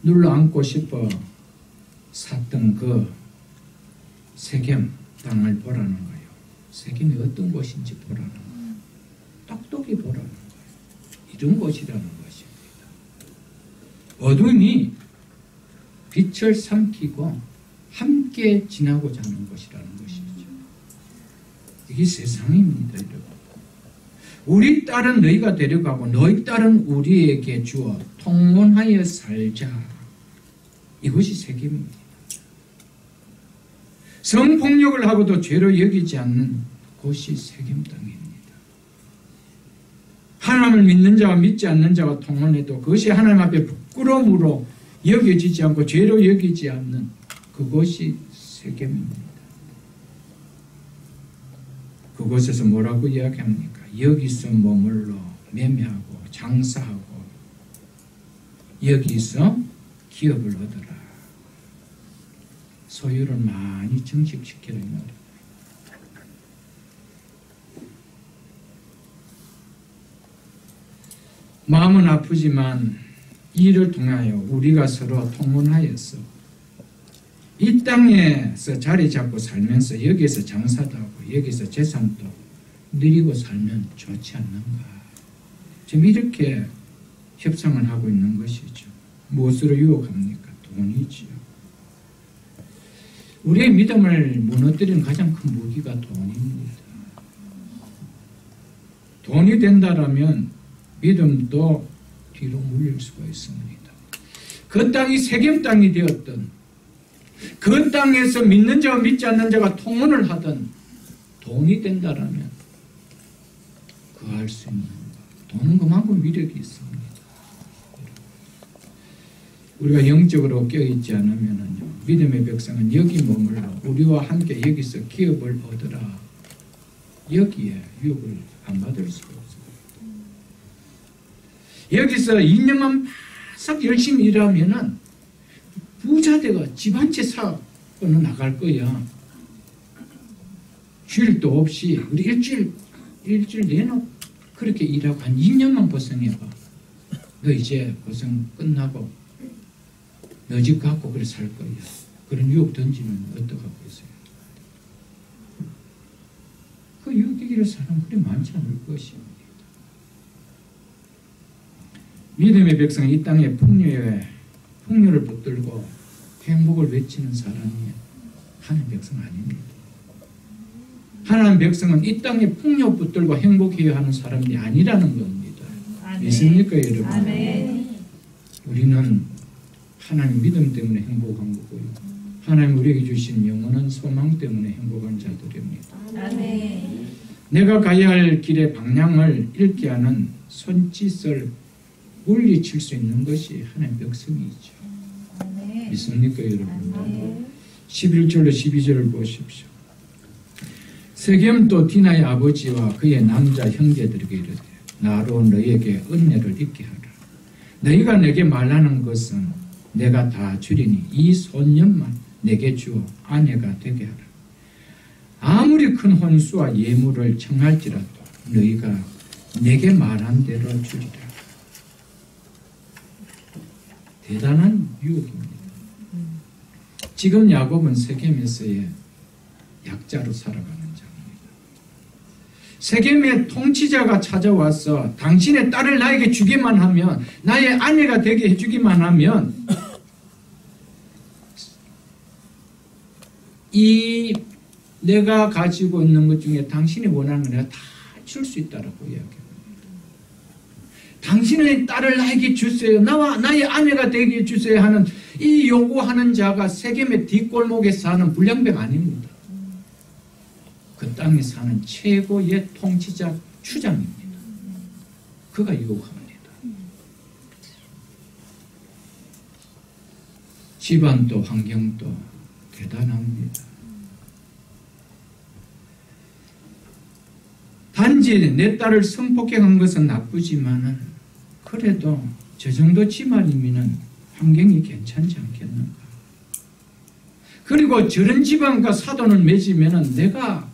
눌러앉고 싶어 샀던 그 세겜 땅을 보라는 거예요. 세겜이 어떤 곳인지 보라는 거예요. 똑똑히 보라는 거예요. 이런 곳이라는 것입니다. 어둠이 빛을 삼키고 함께 지나고자 하는 곳이라는 것이죠. 이게 세상입니다, 여러분. 우리 딸은 너희가 데려가고 너희 딸은 우리에게 주어 통혼하여 살자. 이것이 세겜입니다. 성폭력을 하고도 죄로 여기지 않는 곳이 세겜 땅입니다. 하나님을 믿는 자와 믿지 않는 자가 통혼해도 그것이 하나님 앞에 부끄러움으로 여겨지지 않고 죄로 여기지 않는 그것이 세겜입니다. 그곳에서 뭐라고 이야기합니까? 여기서 머물러 매매하고 장사하고 여기서 기업을 얻어라. 소유를 많이 증식시키는 말이에요. 마음은 아프지만 이를 통하여 우리가 서로 통혼하여서 이 땅에서 자리 잡고 살면서 여기서 장사도 하고 여기서 재산도 누리고 살면 좋지 않는가. 지금 이렇게 협상을 하고 있는 것이죠. 무엇으로 유혹합니까? 돈이지요. 우리의 믿음을 무너뜨리는 가장 큰 무기가 돈입니다. 돈이 된다라면 믿음도 뒤로 물릴 수가 있습니다. 그 땅이 세겜 땅이 되었던 그 땅에서 믿는 자와 믿지 않는 자가 통혼을 하던 돈이 된다라면 그 할 수 있는 것. 돈은 그만큼 위력이 있습니다. 우리가 영적으로 껴있지 않으면요, 믿음의 백성은 여기 머물러 우리와 함께 여기서 기업을 얻으라. 여기에 유혹을 안 받을 수가 없어요. 여기서 2년만 바싹 열심히 일하면은 부자대가 집 한 채 사고는 나갈 거야. 쉴도 없이 우리 일주일 내내 그렇게 일하고 한 2년만 고생해봐. 너 이제 고생 끝나고 너 집 갖고 그래 살 거야. 그런 유혹 던지면 어떡하겠어요? 그 유혹되기를 사람 그리 많지 않을 것입니다. 믿음의 백성은 이 땅의 풍요를 붙들고 행복을 외치는 사람이 하나님 백성 아닙니다. 하나님 백성은 이 땅에 풍요 붙들고 행복해야 하는 사람이 아니라는 겁니다. 아멘. 믿습니까, 여러분? 아멘. 우리는 하나님 믿음 때문에 행복한 거고요. 하나님 우리에게 주신 영원한 소망 때문에 행복한 자들입니다. 아멘. 내가 가야 할 길의 방향을 잃게 하는 손짓을 물리칠 수 있는 것이 하나님 백성이죠. 아멘. 믿습니까, 여러분? 아멘. 11절로 12절을 보십시오. 세겜도 디나의 아버지와 그의 남자 형제들에게 이르되 나로 너희에게 은혜를 잊게 하라. 너희가 내게 말하는 것은 내가 다 주리니 이 손녀만 내게 주어 아내가 되게 하라. 아무리 큰 혼수와 예물을 청할지라도 너희가 내게 말한 대로 주리라. 대단한 유혹입니다. 지금 야곱은 세겜에서의 약자로 살아가는 자입니다. 세겜의 통치자가 찾아와서 당신의 딸을 나에게 주기만 하면, 나의 아내가 되게 해주기만 하면 이 내가 가지고 있는 것 중에 당신이 원하는 거 내가 다 줄 수 있다라고 이야기합니다. 당신의 딸을 나에게 주세요. 나와 나의 아내가 되게 해주세요 하는 이 요구하는 자가 세겜의 뒷골목에 사는 불량백 아닙니다. 그 땅에 사는 최고의 통치자 추장입니다. 그가 유혹합니다. 집안도 환경도 대단합니다. 단지 내 딸을 성폭행한 것은 나쁘지만은 그래도 저 정도 집안이면은 환경이 괜찮지 않겠는가? 그리고 저런 집안과 사돈을 맺으면 내가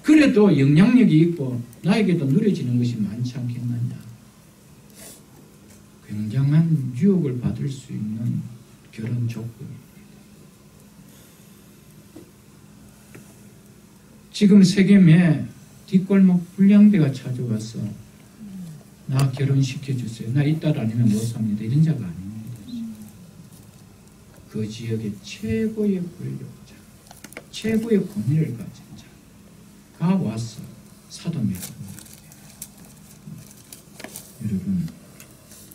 그래도 영향력이 있고 나에게도 누려지는 것이 많지 않겠느냐. 굉장한 유혹을 받을 수 있는 결혼 조건입니다. 지금 세겜에 뒷골목 불량배가 찾아와서 나 결혼시켜주세요. 나 이 딸 아니면 못 삽니다. 이런 자가 아닙니다. 그 지역의 최고의 권력자, 최고의 권위를 가진 자가 와서 사도입니다. 여러분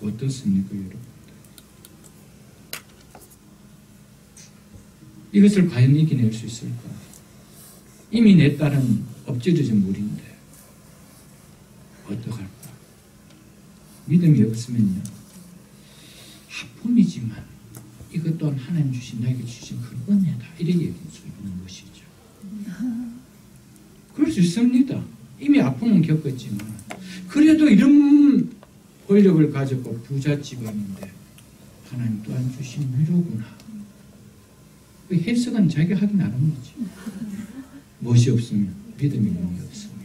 어떻습니까? 여러분 이것을 과연 이겨낼 수 있을까? 이미 내 딸은 엎질러진 물인데 어떡할까? 믿음이 없으면요 아픔이지만 이것 또한 하나님 주신 나에게 주신 큰 은혜다 이렇게 얘기할 수 있는 것이죠. 그럴 수 있습니다. 이미 아픔은 겪었지만 그래도 이런 권력을 가졌고 부자 집안인데 하나님 또한 주신 위로구나. 그 해석은 자기가 하기 나름이지. 무엇이 없으면 믿음이 너무 없으면.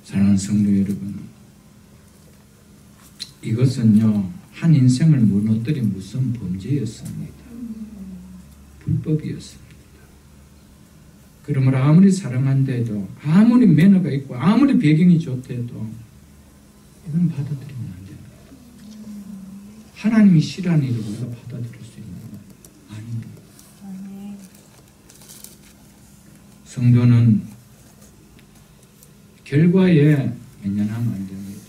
사랑하는 성도 여러분, 이것은요 한 인생을 무너뜨린 무슨 범죄였습니다. 불법이었습니다. 그러므로 아무리 사랑한데도 아무리 매너가 있고 아무리 배경이 좋대도 이건 받아들이면 안 됩니다. 하나님이 싫어하는 일을 우리가 받아들일 수 있는 건 아닙니다. 성도는 결과에 연연하면 안 됩니다.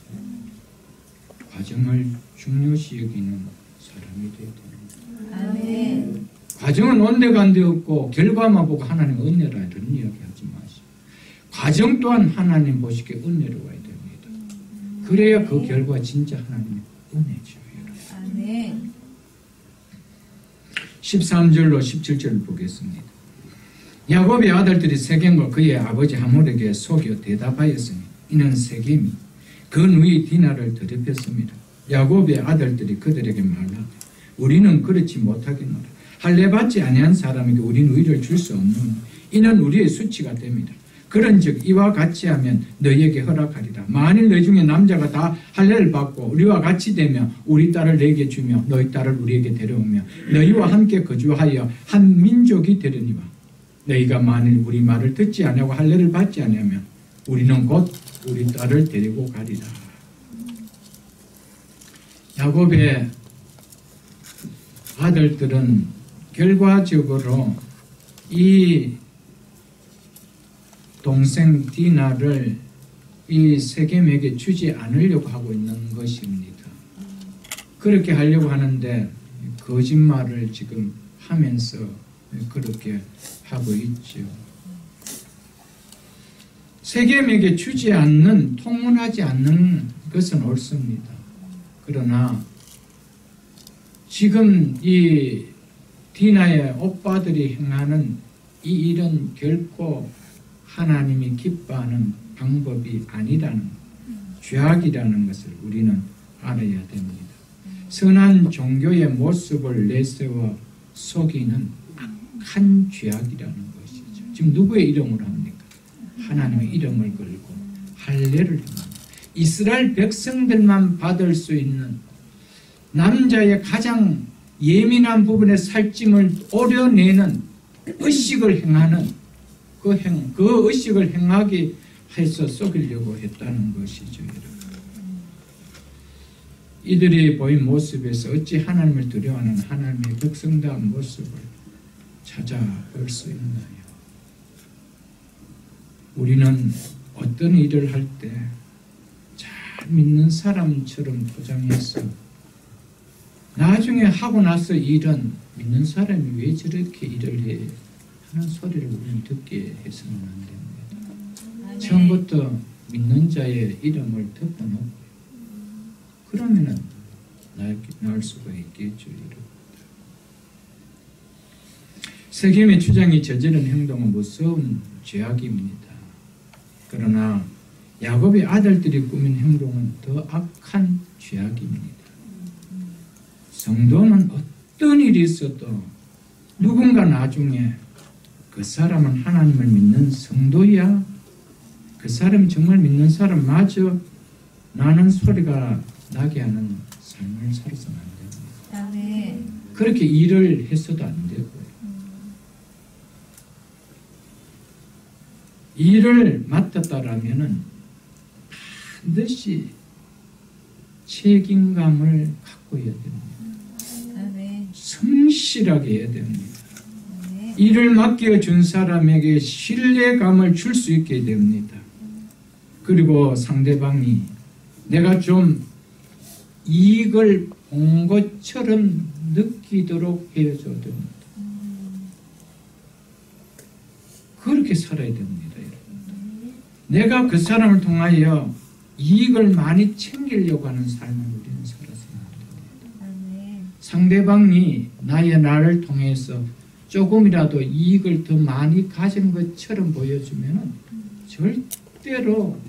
과정을 중요시 여기는 사람이 되어야 됩니다. 아멘. 과정은 온데간데 없고 결과만 보고 하나님 은혜라 이런 이야기하지 마시고 과정 또한 하나님 보시기에 은혜로워야 됩니다. 그래야 그 결과 진짜 하나님의 은혜죠. 아멘. 13절로 17절을 보겠습니다. 야곱의 아들들이 세겜과 그의 아버지 하몰에게 속여 대답하였으니 이는 세겜이 그 누이 디나를 더럽혔습니다. 야곱의 아들들이 그들에게 말하되 우리는 그렇지 못하겠노라. 할례 받지 아니한 사람에게 우리 누이를 줄 수 없는 이는 우리의 수치가 됩니다. 그런즉 이와 같이 하면 너희에게 허락하리라. 만일 너희 중에 남자가 다 할례를 받고 우리와 같이 되면 우리 딸을 너희에게 주며 너희 딸을 우리에게 데려오며 너희와 함께 거주하여 한 민족이 되려니와 너희가 만일 우리 말을 듣지 아니하고 할례를 받지 아니하면 우리는 곧 우리 딸을 데리고 가리라. 야곱의 아들들은 결과적으로 이 동생 디나를 이 세겜에게 주지 않으려고 하고 있는 것입니다. 그렇게 하려고 하는데 거짓말을 지금 하면서 그렇게 하고 있죠. 세겜에게 주지 않는, 통문하지 않는 것은 옳습니다. 그러나 지금 이 디나의 오빠들이 행하는 이 일은 결코 하나님이 기뻐하는 방법이 아니라는, 죄악이라는 것을 우리는 알아야 됩니다. 선한 종교의 모습을 내세워 속이는 악한 죄악이라는 것이죠. 지금 누구의 이름으로 합니까? 하나님의 이름을 걸고 할례를 합니다. 이스라엘 백성들만 받을 수 있는 남자의 가장 예민한 부분의 살찜을 오려내는 의식을 행하는 그 의식을 행하게 해서 속이려고 했다는 것이죠. 이들이 보인 모습에서 어찌 하나님을 두려워하는 하나님의 백성다운 모습을 찾아볼 수 있나요? 우리는 어떤 일을 할 때 잘 믿는 사람처럼 포장해서 나중에 하고 나서 일은 믿는 사람이 왜 저렇게 일을 해 하는 소리를 우리는 듣게 해서는 안 됩니다. 처음부터 믿는 자의 이름을 덮어놓고 그러면은 나을 수가 있겠죠. 세겜의 주장이 저지른 행동은 무서운 죄악입니다. 그러나 야곱의 아들들이 꾸민 행동은 더 악한 죄악입니다. 성도는 어떤 일이 있어도 누군가 나중에 그 사람은 하나님을 믿는 성도야, 그 사람 정말 믿는 사람 맞아, 나는 소리가 나게 하는 삶을 살아서는 안 됩니다. 아멘. 그렇게 일을 했어도 안 되고요. 일을 맡았다라면은 반드시 책임감을 갖고 해야 됩니다. 아멘. 성실하게 해야 됩니다. 아멘. 일을 맡겨준 사람에게 신뢰감을 줄 수 있게 됩니다. 그리고 상대방이 내가 좀 이익을 본 것처럼 느끼도록 해줘야 됩니다. 그렇게 살아야 됩니다, 여러분. 내가 그 사람을 통하여 이익을 많이 챙기려고 하는 삶을 우리는 살아서는 안 됩니다. 아멘. 상대방이 나를 통해서 조금이라도 이익을 더 많이 가진 것처럼 보여주면 절대로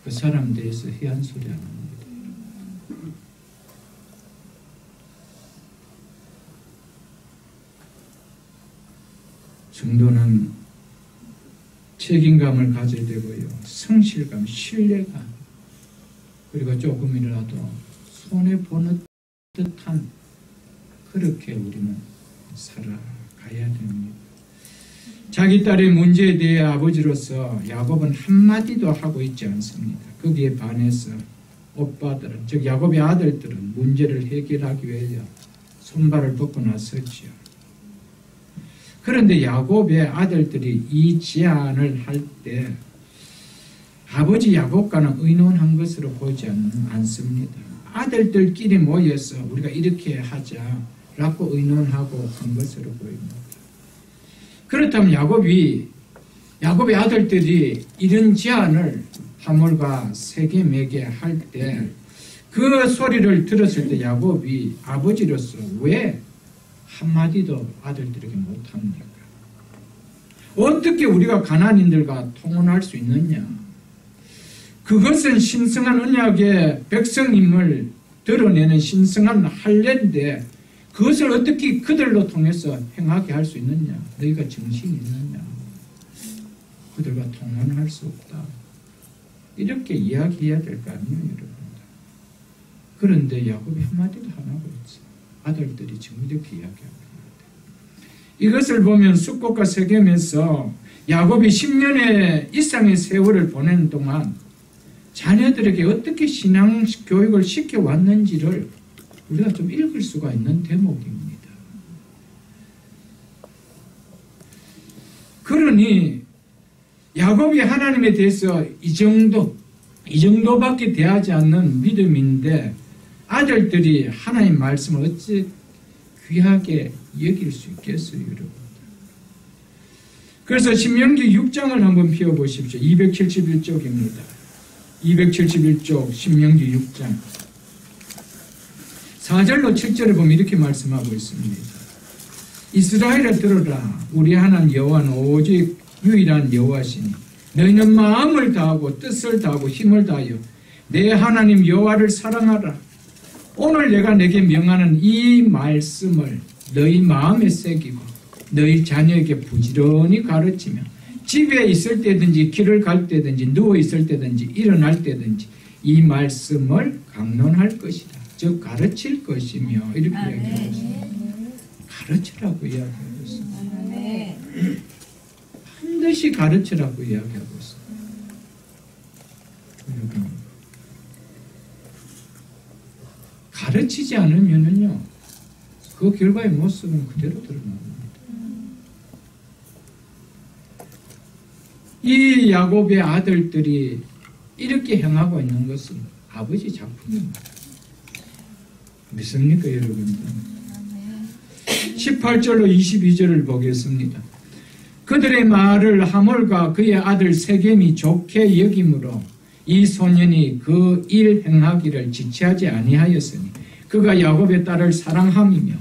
그 사람 대해서 해한 소리 안 합니다. 성도는 책임감을 가져야 되고요. 성실감, 신뢰감, 그리고 조금이라도 손해보는 듯한 그렇게 우리는 살아가야 됩니다. 자기 딸의 문제에 대해 아버지로서 야곱은 한마디도 하고 있지 않습니다. 거기에 반해서 오빠들은, 즉 야곱의 아들들은 문제를 해결하기 위해 손발을 뻗고 나섰지요. 그런데 야곱의 아들들이 이 제안을 할 때 아버지 야곱과는 의논한 것으로 보지 않습니다. 아들들끼리 모여서 우리가 이렇게 하자라고 의논하고 한 것으로 보입니다. 그렇다면 야곱의 아들들이 이런 제안을 하몰과 세겜에게 할 때 그 소리를 들었을 때 야곱이 아버지로서 왜 한마디도 아들들에게 못합니까? 어떻게 우리가 가나안인들과 통혼할 수 있느냐? 그것은 신성한 언약의 백성임을 드러내는 신성한 할례인데 그것을 어떻게 그들로 통해서 행하게 할 수 있느냐? 너희가 정신이 있느냐? 그들과 통혼할 수 없다. 이렇게 이야기해야 될 거 아니에요, 여러분. 그런데 야곱이 한마디도 안 하고 있어요. 아들들이 지금 이렇게 이야기하고 있는데 이것을 보면 숫곳과 세겜에서 야곱이 10년의 이상의 세월을 보내는 동안 자녀들에게 어떻게 신앙 교육을 시켜왔는지를 우리가 좀 읽을 수가 있는 대목입니다. 그러니 야곱이 하나님에 대해서 이 정도밖에 대하지 않는 믿음인데 아들들이 하나님 말씀을 어찌 귀하게 여길 수 있겠어요, 여러분. 그래서 신명기 6장을 한번 펴보십시오. 271쪽입니다. 271쪽 신명기 6장 4절로 7절에 보면 이렇게 말씀하고 있습니다. 이스라엘아 들어라. 우리 하나님 여호와는 오직 유일한 여호와시니 너희는 마음을 다하고 뜻을 다하고 힘을 다하여 내 하나님 여호와를 사랑하라. 오늘 내가 내게 명하는 이 말씀을 너희 마음에 새기고 너희 자녀에게 부지런히 가르치며 집에 있을 때든지 길을 갈 때든지 누워 있을 때든지 일어날 때든지 이 말씀을 강론할 것이다. 즉 가르칠 것이며 이렇게 이야기하고 있습니다. 가르치라고 이야기하고 있습니다. 반드시 가르치라고 이야기하고 있습니다. 여러분, 가르치지 않으면요 그 결과의 모습은 그대로 드러납니다. 이 야곱의 아들들이 이렇게 행하고 있는 것은 아버지 작품입니다. 믿습니까, 여러분? 18절로 22절을 보겠습니다. 그들의 말을 하몰과 그의 아들 세겜이 좋게 여김으로 이 소년이 그 일 행하기를 지체하지 아니하였으니 그가 야곱의 딸을 사랑함이며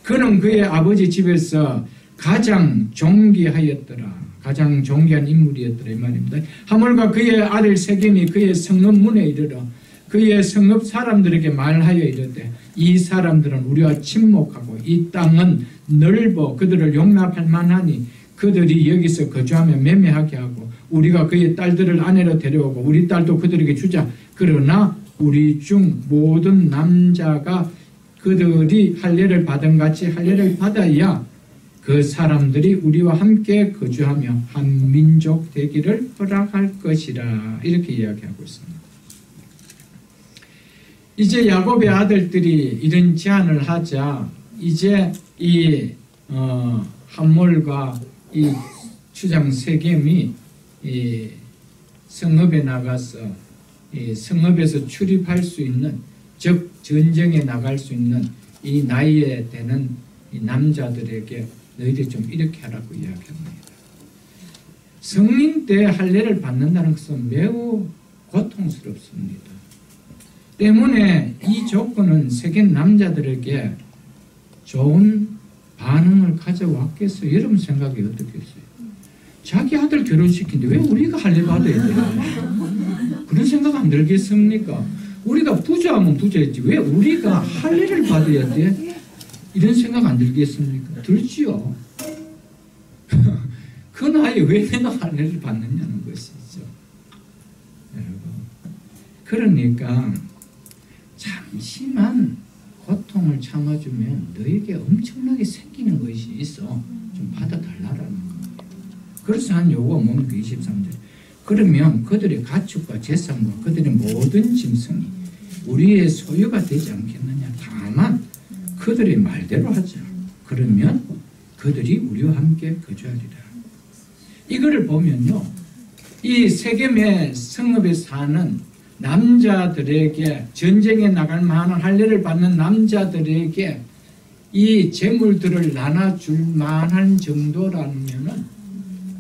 그는 그의 아버지 집에서 가장 존귀하였더라. 가장 존귀한 인물이었더라 이 말입니다. 하몰과 그의 아들 세겜이 그의 성읍 문에 이르러 그의 성읍 사람들에게 말하여 이르되 이 사람들은 우리와 친목하고 이 땅은 넓어 그들을 용납할 만하니 그들이 여기서 거주하며 매매하게 하고 우리가 그의 딸들을 아내로 데려오고 우리 딸도 그들에게 주자. 그러나 우리 중 모든 남자가 그들이 할례를 받은 같이 할례를 받아야 그 사람들이 우리와 함께 거주하며 한 민족 되기를 허락할 것이라. 이렇게 이야기하고 있습니다. 이제 야곱의 아들들이 이런 제안을 하자 이제 이 함몰과 이 추장 세겜이 이 성읍에 나가서 이 성읍에서 출입할 수 있는, 즉 전쟁에 나갈 수 있는 이 나이에 되는 이 남자들에게 너희들이 좀 이렇게 하라고 이야기합니다. 성인 때 할례를 받는다는 것은 매우 고통스럽습니다. 때문에 이 조건은 세겜 남자들에게 좋은 반응을 가져왔겠어요? 여러분 생각이 어떻겠어요? 자기 아들 결혼시키는데 왜 우리가 할례 받아야 돼? 그런 생각 안 들겠습니까? 우리가 부자하면 부자였지 왜 우리가 할례를 받아야 돼? 이런 생각 안 들겠습니까? 들지요. 그 나이에 왜 내가 할례를 받느냐는 것이죠. 여러분. 그러니까 잠시만 고통을 참아주면 너에게 엄청나게 생기는 것이 있어. 좀 받아달라는 거예요. 그래서 한 요구가 뭡니까? 23절. 그러면 그들의 가축과 재산과 그들의 모든 짐승이 우리의 소유가 되지 않겠느냐. 다만 그들의 말대로 하자. 그러면 그들이 우리와 함께 거주하리라. 이거를 보면요. 이 세겜의 성읍에 사는 남자들에게 전쟁에 나갈 만한 할례를 받는 남자들에게 이 재물들을 나눠줄 만한 정도라면은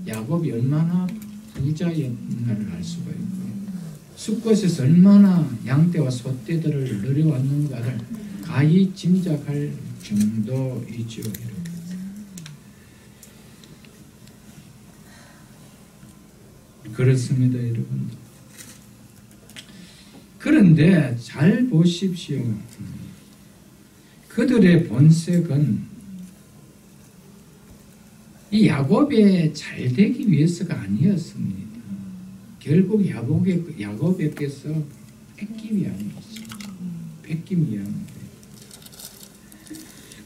야곱이 얼마나 부자였나를 알 수가 있고요. 숫곳에서 얼마나 양떼와 소떼들을 늘여왔는가를 가히 짐작할 정도이죠. 그렇습니다, 여러분. 그런데 잘 보십시오. 그들의 본색은 이 야곱에 잘 되기 위해서가 아니었습니다. 결국 야곱에게서 뺏기 위함이죠. 뺏기 위함입니다.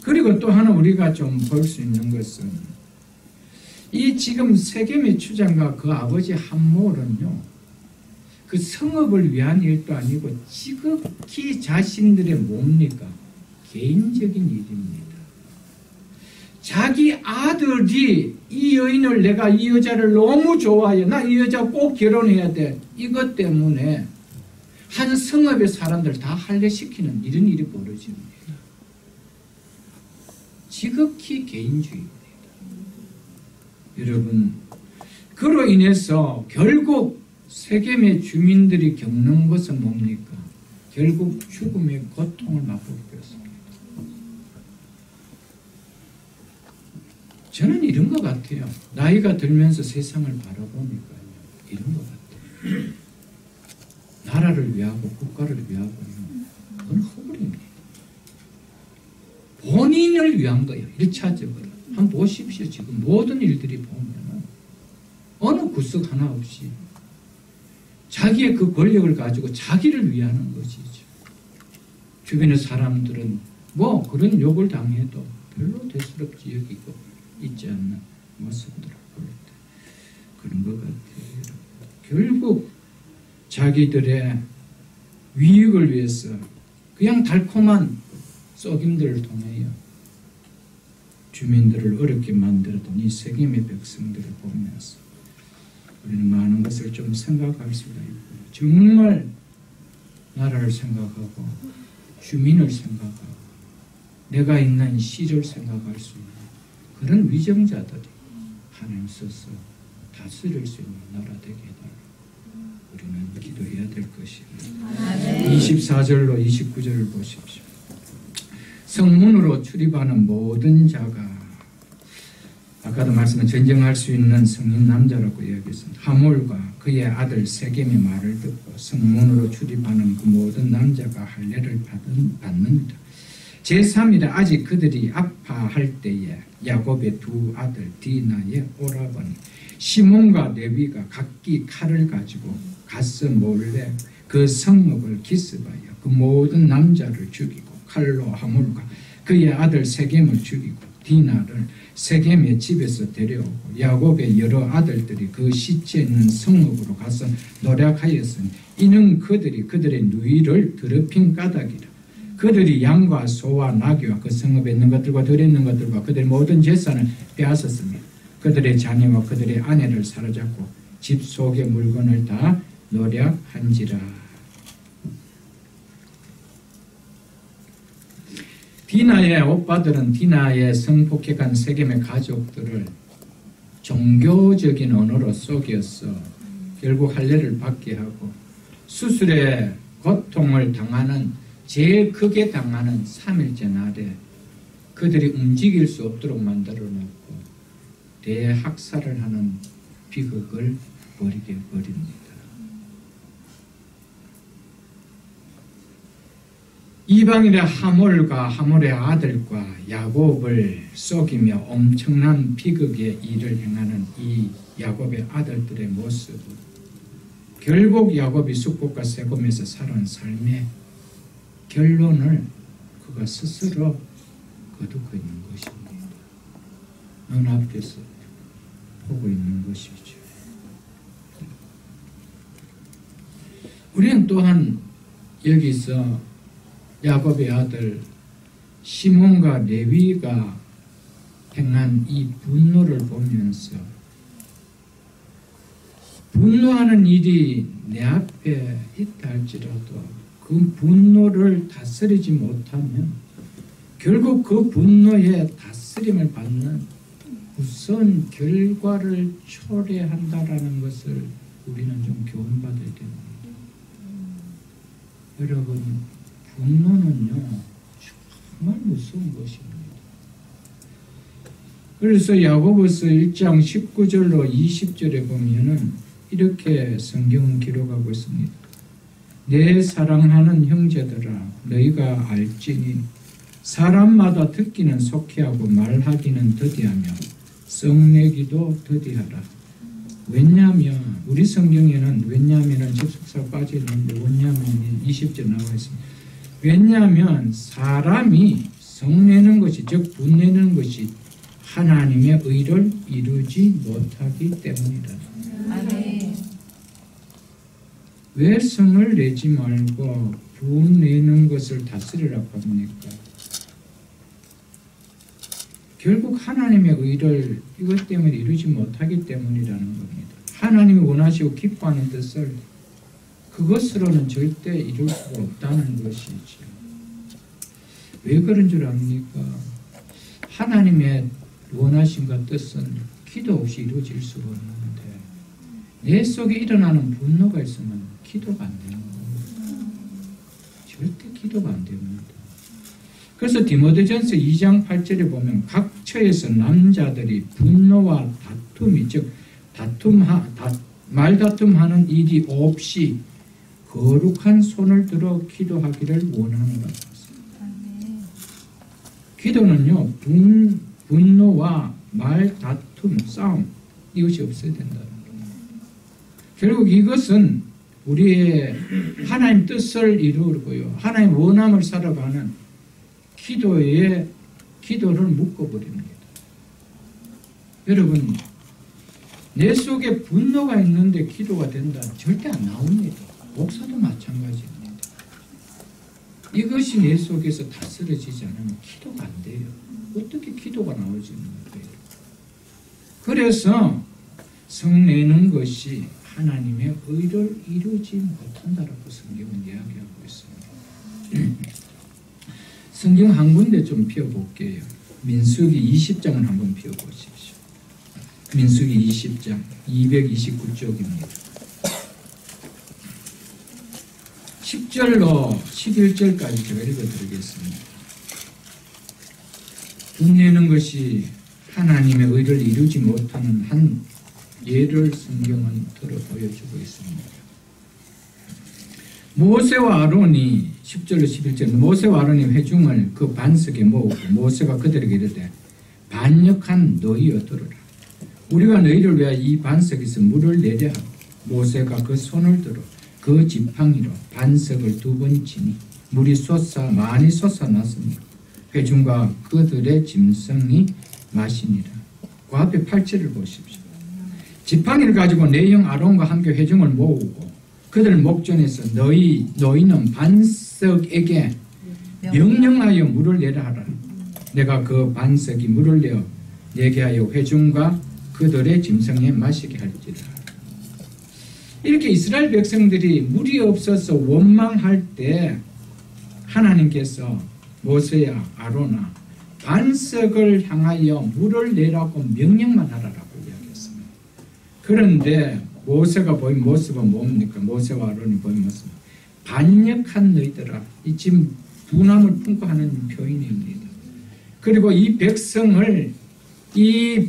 그리고 또 하나 우리가 좀 볼 수 있는 것은 이 지금 세겜의 추장과 그 아버지 함몰은요. 그 성읍을 위한 일도 아니고 지극히 자신들의 뭡니까? 개인적인 일입니다. 자기 아들이 이 여인을 내가 이 여자를 너무 좋아해. 나 이 여자 꼭 결혼해야 돼. 이것 때문에 한 성읍의 사람들 다 할례시키는 이런 일이 벌어집니다. 지극히 개인주의입니다. 여러분, 그로 인해서 결국 세겜의 주민들이 겪는 것은 뭡니까? 결국 죽음의 고통을 맛보게 되었습니다. 저는 이런 것 같아요. 나이가 들면서 세상을 바라보니까요. 이런 것 같아요. 나라를 위하고 국가를 위하고는 그건 허물입니다. 본인을 위한 거예요. 1차적으로. 한번 보십시오. 지금 모든 일들이 보면 어느 구석 하나 없이 자기의 그 권력을 가지고 자기를 위하는 것이죠. 주변의 사람들은 뭐 그런 욕을 당해도 별로 대수롭지 여기고 있지 않는 모습들을 볼 때 그런 것 같아요. 결국 자기들의 위익을 위해서 그냥 달콤한 썩임들을 통하여 주민들을 어렵게 만들었던 이 세겜의 백성들을 보면서 우리는 많은 것을 좀 생각할 수가 있고 정말 나라를 생각하고 주민을 생각하고 내가 있는 시를 생각할 수 있는 그런 위정자들이 하나님 써서 다스릴 수 있는 나라 되게 해달라고 우리는 기도해야 될 것입니다. 24절로 29절을 보십시오. 성문으로 출입하는 모든 자가 아까도 말씀한 전쟁할 수 있는 성인 남자라고 이야기했습니다. 하몰과 그의 아들 세겜의 말을 듣고 성문으로 출입하는 그 모든 남자가 할례를 받는다. 제3일에 아직 그들이 아파할 때에 야곱의 두 아들 디나의 오라버니 시몬과 레위가 각기 칼을 가지고 가서 몰래 그 성읍을 기습하여 그 모든 남자를 죽이고 칼로 하물과 그의 아들 세겜을 죽이고 디나를 세겜의 집에서 데려오고 야곱의 여러 아들들이 그 시체 있는 성읍으로 가서 노력하였으니 이는 그들이 그들의 누이를 더럽힌 까닭이라. 그들이 양과 소와 나귀와 그 성읍에 있는 것들과 들에 있는 것들과 그들의 모든 재산을 빼앗았으며 그들의 자녀와 그들의 아내를 사로잡고 집 속의 물건을 다 노략한지라. 디나의 오빠들은 디나의 성폭행한 세겜의 가족들을 종교적인 언어로 속여서 결국 할례를 받게 하고 수술의 고통을 당하는 제일 크게 당하는 3일째 날에 그들이 움직일 수 없도록 만들어 놓고 대학살을 하는 비극을 벌이게 버립니다. 이방인의 하몰과 하몰의 아들과 야곱을 속이며 엄청난 비극의 일을 행하는 이 야곱의 아들들의 모습은 결국 야곱이 숫곳과 세겜에서 살아온 삶의 결론을 그가 스스로 거두고 있는 것입니다. 눈앞에서 보고 있는 것이죠. 우리는 또한 여기서 야곱의 아들 시몬과 레위가 행한 이 분노를 보면서 분노하는 일이 내 앞에 있다 할지라도 그 분노를 다스리지 못하면 결국 그 분노에 다스림을 받는 무서운 결과를 초래한다라는 것을 우리는 좀 교훈받아야 됩니다. 여러분, 분노는요 정말 무서운 것입니다. 그래서 야고보서 1장 19절로 20절에 보면은 이렇게 성경은 기록하고 있습니다. 내 사랑하는 형제들아 너희가 알지니 사람마다 듣기는 속히하고 말하기는 더디하며 썩내기도 더디하라. 왜냐하면 우리 성경에는 왜냐하면은 접속사 빠져 있는데 왜냐하면 20절 나와 있습니다. 왜냐하면 사람이 성내는 것이 즉 분내는 것이 하나님의 의를 이루지 못하기 때문이다. 아멘. 왜 성을 내지 말고 분내는 것을 다스리라고 합니까? 결국 하나님의 의를 이것 때문에 이루지 못하기 때문이라는 겁니다. 하나님이 원하시고 기뻐하는 뜻을 그것으로는 절대 이룰 수가 없다는 것이죠. 왜 그런 줄 압니까? 하나님의 원하심과 뜻은 기도 없이 이루어질 수가 없는데 내 속에 일어나는 분노가 있으면 기도가 안 되는 겁니다. 절대 기도가 안 됩니다. 그래서 디모데전서 2장 8절에 보면 각 처에서 남자들이 분노와 다툼이 즉 말다툼하는 일이 없이 거룩한 손을 들어 기도하기를 원하노라. 기도는요 분노와 말다툼, 싸움 이것이 없어야 된다는 겁니다. 결국 이것은 우리의 하나님 뜻을 이루고요 하나님 원함을 살아가는 기도를 묶어버립니다. 여러분 내 속에 분노가 있는데 기도가 된다 절대 안 나옵니다. 목사도 마찬가지입니다. 이것이 내 속에서 다스려지지 않으면 기도가 안 돼요. 어떻게 기도가 나오지 못해요. 그래서 성내는 것이 하나님의 의를 이루지 못한다라고 성경은 이야기하고 있습니다. 성경 한 군데 좀 펴볼게요. 민수기 20장을 한번 펴보십시오. 민수기 20장 229쪽입니다. 10절로 11절까지 제가 읽어드리겠습니다. 분내는 것이 하나님의 의를 이루지 못하는 한 예를 성경은 들어 보여주고 있습니다. 모세와 아론이 10절로 11절 모세와 아론이 회중을 그 반석에 모으고 모세가 그들에게 이르되 반역한 너희여 들으라. 우리가 너희를 위하여 이 반석에서 물을 내려 하고 모세가 그 손을 들어 그 지팡이로 반석을 2번 치니 물이 많이 솟아났으니 회중과 그들의 짐승이 마시니라. 그 앞에 8절을 보십시오. 지팡이를 가지고 내 형 아론과 함께 회중을 모으고 그들 목전에서 너희는 반석에게 명령하여 물을 내라 하라. 내가 그 반석이 물을 내어 내게 하여 회중과 그들의 짐승에 마시게 할지라. 이렇게 이스라엘 백성들이 물이 없어서 원망할 때 하나님께서 모세야 아론아 반석을 향하여 물을 내라고 명령만 하라라고 이야기했습니다. 그런데 모세가 보인 모습은 뭡니까? 모세와 아론이 보인 모습은 반역한 너희들아. 이 지금 분함을 품고 하는 표현입니다. 그리고 이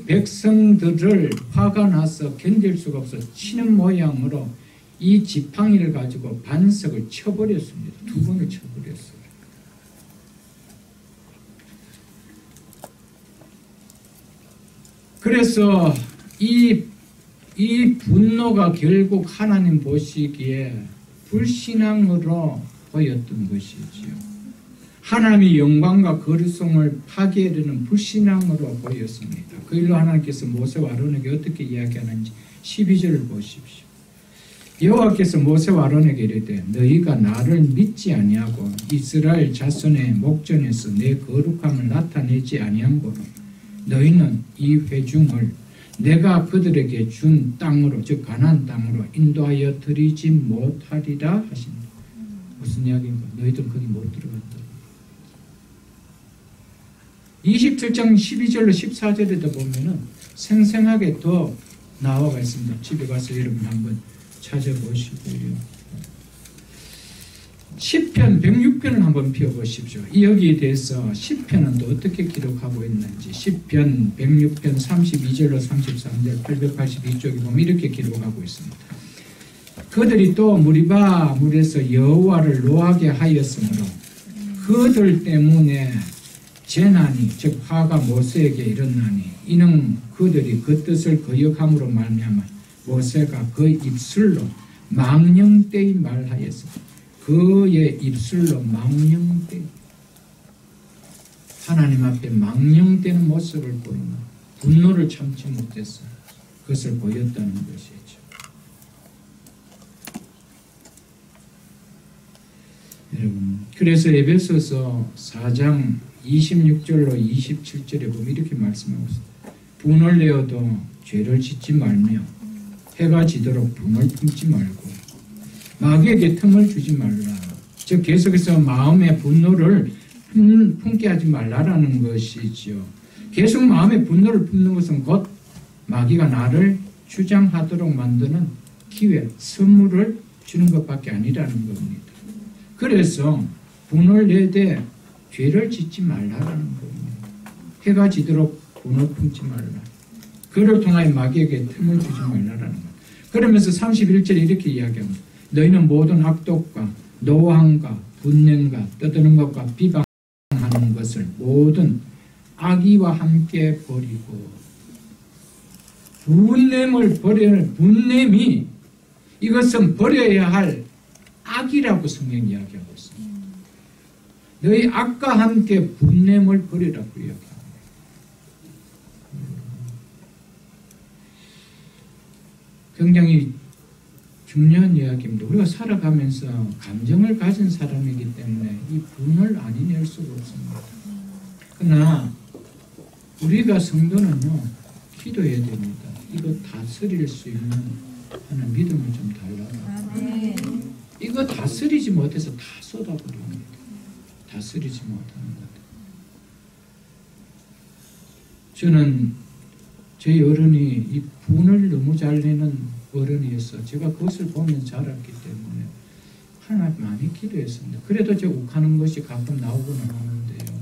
백성들을 화가 나서 견딜 수가 없어 치는 모양으로 이 지팡이를 가지고 반석을 쳐버렸습니다. 2번을 쳐버렸어요. 그래서 이 분노가 결국 하나님 보시기에 불신앙으로 보였던 것이지요. 하나님의 영광과 거룩성을 파괴하려는 불신앙으로 보였습니다. 그 일로 하나님께서 모세와 아론에게 어떻게 이야기하는지 12절을 보십시오. 여호와께서 모세와 아론에게 이르되 너희가 나를 믿지 아니하고 이스라엘 자손의 목전에서 내 거룩함을 나타내지 아니한 고로 너희는 이 회중을 내가 그들에게 준 땅으로 즉 가나안 땅으로 인도하여 드리지 못하리라 하신다. 무슨 이야기인가? 너희들은 거기 못 들어갔다. 27장 12절로 14절에도 보면은 생생하게 더 나와가 있습니다. 집에 가서 여러분 한번 찾아보시고요. 10편 106편을 한번 펴보십시오. 여기에 대해서 10편은 또 어떻게 기록하고 있는지 10편 106편 32절로 33절 882쪽에 보면 이렇게 기록하고 있습니다. 그들이 또 무리바 물에서 여호와를 노하게 하였으므로 그들 때문에 재난이 즉 화가 모세에게 일어나니 이는 그들이 그 뜻을 거역함으로 말미암아 모세가 그 입술로 망령되이 말하였으니 그의 입술로 망령되 하나님 앞에 망령되는 모습을 보이는 분노를 참지 못해서 그것을 보였다는 것이죠. 여러분 그래서 에베소서 4장 26절로 27절에 보면 이렇게 말씀하고 있습니다. 분을 내어도 죄를 짓지 말며 해가 지도록 분을 품지 말고 마귀에게 틈을 주지 말라. 즉 계속해서 마음의 분노를 품게 하지 말라라는 것이지요. 계속 마음의 분노를 품는 것은 곧 마귀가 나를 주장하도록 만드는 기회, 선물을 주는 것밖에 아니라는 겁니다. 그래서 분을 내되 죄를 짓지 말라라는 겁니다. 해가 지도록 분을 품지 말라. 그를 통하여 마귀에게 틈을 주지 말라라는 것. 그러면서 31절에 이렇게 이야기합니다. 너희는 모든 악독과 노함과 분냄과 떠드는 것과 비방하는 것을 모든 악의와 함께 버리고 분냄이 이것은 버려야 할 악이라고 성경이 이야기하고 있습니다. 너희 악과 함께 분냄을 버리라고 이야기합니다. 굉장히 중요한 이야기입니다. 우리가 살아가면서 감정을 가진 사람이기 때문에 이 분을 아니낼 수가 없습니다. 그러나 우리가 성도는요 기도해야 됩니다. 이거 다스릴 수 있는 하는 믿음을 좀 달라고. 이거 다스리지 못해서 다 쏟아버립니다. 다스리지 못하는 것. 저는 저희 어른이 이 분을 너무 잘 내는 어른이었어. 제가 그것을 보면서 자랐기 때문에 하나님 많이 기도했습니다. 그래도 저 욱하는 것이 가끔 나오고는 하는데요.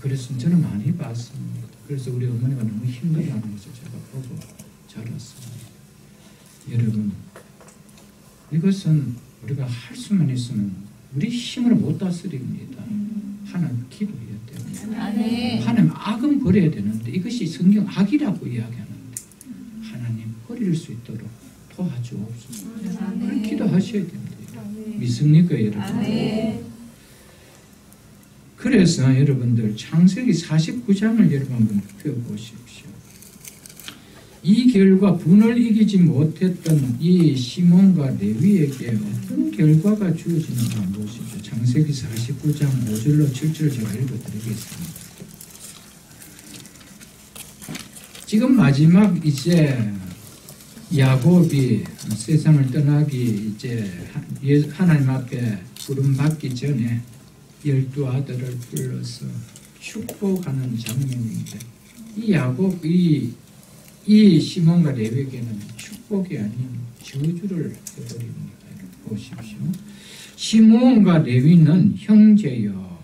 그래서 저는 많이 봤습니다. 그래서 우리 어머니가 너무 힘들어하는 것을 제가 보고 자랐습니다. 여러분, 이것은 우리가 할 수만 있으면 우리 힘으로 못 다스립니다. 하나님 기도해야 돼요. 아멘. 하나님 악은 버려야 되는데 이것이 성경 악이라고 이야기하는데 하나님 버릴 수 있도록 도와주옵소서. 그런 기도하셔야 됩니다. 믿습니까 여러분? 아멘. 그래서 여러분들 창세기 49장을 여러분 한번 펴보십시오. 이 결과 분을 이기지 못했던 이 시몬과 레위에게 어떤 결과가 주어지는가 한번 보십시오. 창세기 49장 5절로 7절 제가 읽어드리겠습니다. 지금 마지막 이제 야곱이 세상을 떠나기 이제 하나님 앞에 부름받기 전에 12아들을 불러서 축복하는 장면인데 이 야곱이 이 시몬과 레위에게는 축복이 아닌 저주를 해버립니다. 보십시오. 시몬과 레위는 형제죠.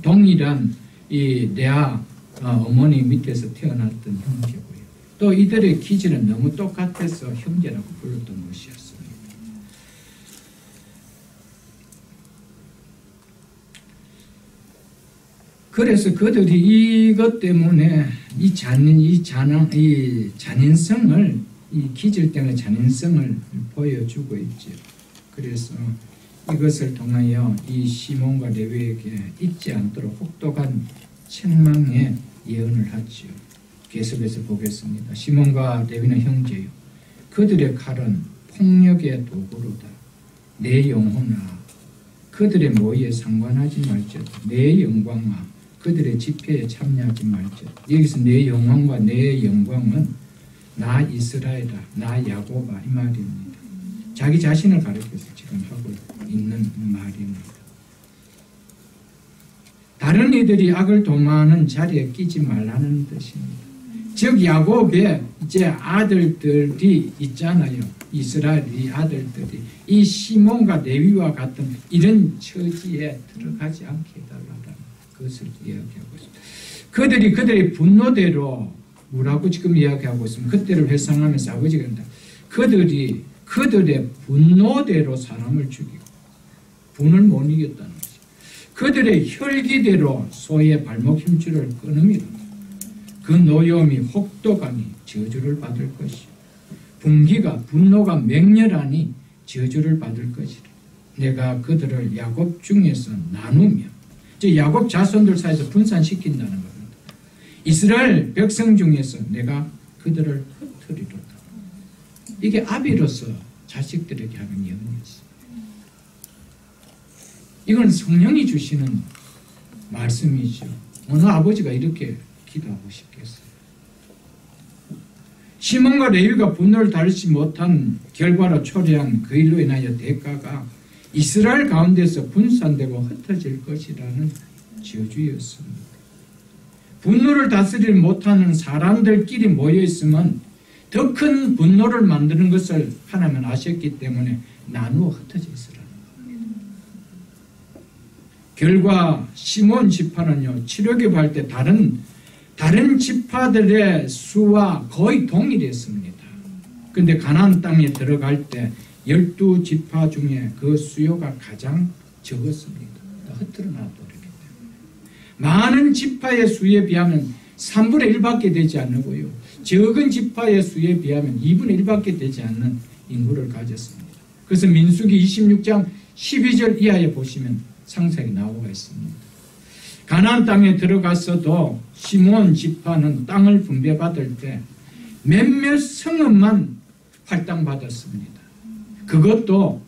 동일한 이 레아 어머니 밑에서 태어났던 형제고요. 또 이들의 기질은 너무 똑같아서 형제라고 불렀던 것이었습니다. 그래서 그들이 이것 때문에 이 잔인성을, 이 기질 때문에 잔인성을 보여주고 있죠. 그래서 이것을 통하여 이 시몬과 레위에게 잊지 않도록 혹독한 책망의 예언을 하지요. 계속해서 보겠습니다. 시몬과 레위는 형제요. 그들의 칼은 폭력의 도구로다. 내 영혼아, 그들의 모의에 상관하지 말지어다. 내 영광아, 그들의 집회에 참여하지 말지어다. 여기서 내 영광과 내 영광은 나 이스라엘아, 나 야곱아 이 말입니다. 자기 자신을 가리켜서 지금 하고 있는 말입니다. 다른 이들이 악을 도모하는 자리에 끼지 말라는 뜻입니다. 즉 야곱의 이제 아들들이 있잖아요. 이스라엘의 아들들이 이 시몬과 레위와 같은 이런 처지에 들어가지 않게 해달라는 것을 이야기하고 있습니다. 그들의 분노대로 뭐라고 지금 이야기하고 있습니다. 그때를 회상하면서 아버지가 한다. 그들의 분노대로 사람을 죽이고 분을 못 이겼다는 거죠. 그들의 혈기대로 소의 발목 힘줄을 끊음이라. 그 노여움이 혹독하니 저주를 받을 것이요. 분노가 맹렬하니 저주를 받을 것이라. 내가 그들을 야곱 중에서 나누며, 즉 야곱 자손들 사이에서 분산시킨다는 겁니다. 이스라엘 백성 중에서 내가 그들을 흩트리로다. 이게 아비로서 자식들에게 하는 예언이었어요. 이건 성령이 주시는 말씀이죠. 어느 아버지가 이렇게 기도하고 싶겠어요. 시몬과 레위가 분노를 다루지 못한 결과로 초래한 그 일로 인하여 대가가 이스라엘 가운데서 분산되고 흩어질 것이라는 저주였습니다. 분노를 다스리지 못하는 사람들끼리 모여있으면 더 큰 분노를 만드는 것을 하나님은 아셨기 때문에 나누어 흩어져 있으라는 겁니다. 결과 시몬 지파는요, 출애굽할 때 다른 지파들의 수와 거의 동일했습니다. 그런데 가나안 땅에 들어갈 때 12지파 중에 그 수요가 가장 적었습니다. 흩어져 놔버리기 때문에. 많은 지파의 수에 비하면 3분의 1밖에 되지 않고요. 적은 지파의 수에 비하면 2분의 1밖에 되지 않는 인구를 가졌습니다. 그래서 민수기 26장 12절 이하에 보시면 상세히 나와 있습니다. 가나안 땅에 들어가서도 시몬 지파는 땅을 분배받을 때 몇몇 성읍만 할당받았습니다. 그것도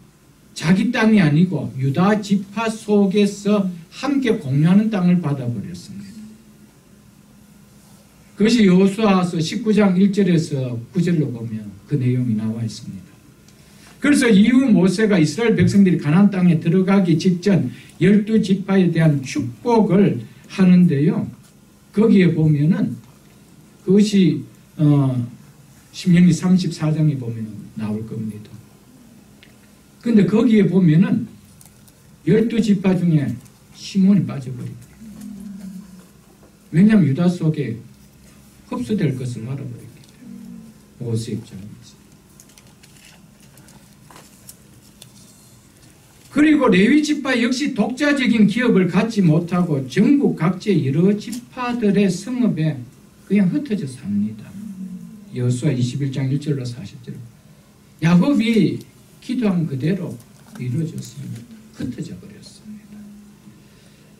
자기 땅이 아니고 유다 지파 속에서 함께 공유하는 땅을 받아버렸습니다. 그것이 여호수아서 19장 1절에서 9절로 보면 그 내용이 나와 있습니다. 그래서 이후 모세가 이스라엘 백성들이 가나안 땅에 들어가기 직전 12지파에 대한 축복을 하는데요. 거기에 보면은 그것이 신명기 34장에 보면 나올 겁니다. 근데 거기에 보면은 12지파 중에 시몬이 빠져버립니다. 왜냐하면 유다 속에 흡수될 것을 알아버렸기 때문에 모세 입장에서. 그리고 레위 지파 역시 독자적인 기업을 갖지 못하고 전국 각지의 여러 지파들의 성읍에 그냥 흩어져 삽니다. 여호수아 21장 1절로 40절. 야곱이 기도한 그대로 이루어졌습니다. 흩어져 버렸습니다.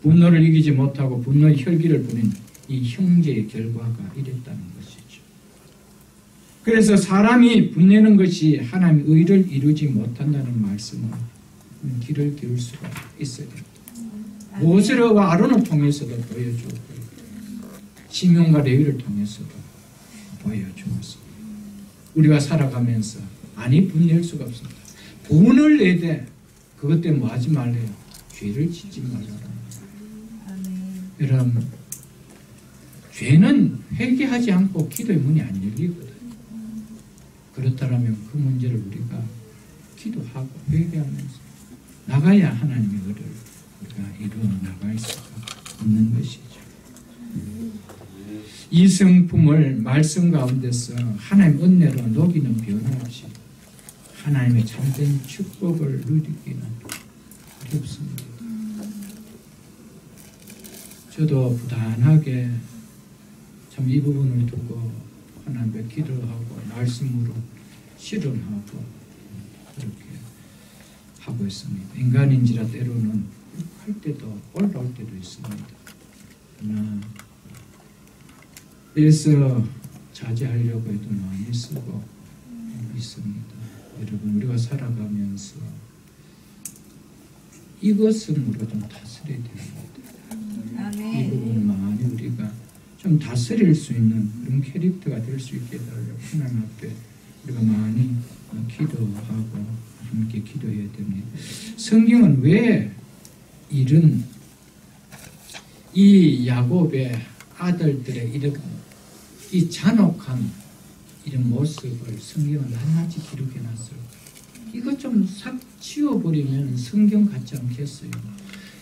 분노를 이기지 못하고 분노의 혈기를 부린 이 형제의 결과가 이랬다는 것이죠. 그래서 사람이 분내는 것이 하나님의 의를 이루지 못한다는 말씀은 귀를 기울 수가 있어야 됩니다. 모세와 아론을 통해서도 보여주고 시몬과 레위를 통해서도 보여주었습니다. 우리가 살아가면서 아니 분낼 수가 없습니다. 분을 내되 그것 때문에 뭐 하지 말래요? 죄를 짓지 말아라. 여러분, 죄는 회개하지 않고 기도의 문이 안 열리거든요. 그렇다면 그 문제를 우리가 기도하고 회개하면서 나가야 하나님의 의를 우리가 이루어 나갈 수가 있는 것이죠. 이 성품을 말씀 가운데서 하나님 은혜로 녹이는 변화없이 하나님의 참된 축복을 누리기는 어렵습니다. 저도 부단하게 참 이 부분을 두고 하나님께 기도하고 말씀으로 실현하고 그렇게 하고 있습니다. 인간인지라 때로는 할 때도 올라올 때도 있습니다. 그러나 그래서 자제하려고 해도 많이 쓰고 있습니다. 여러분, 우리가 살아가면서 이것으로 좀 다스려야 됩니다. 이 부분을 많이 우리가 좀 다스릴 수 있는 그런 캐릭터가 될 수 있게 해달라고 하나님 앞에 우리가 많이 기도하고 함께 기도해야 됩니다. 성경은 왜 이런 이 야곱의 아들들의 이런 이 잔혹한 이런 모습을 성경은 하나씩 기록해놨어요. 이거 좀 싹 치워버리면 성경 같지 않겠어요?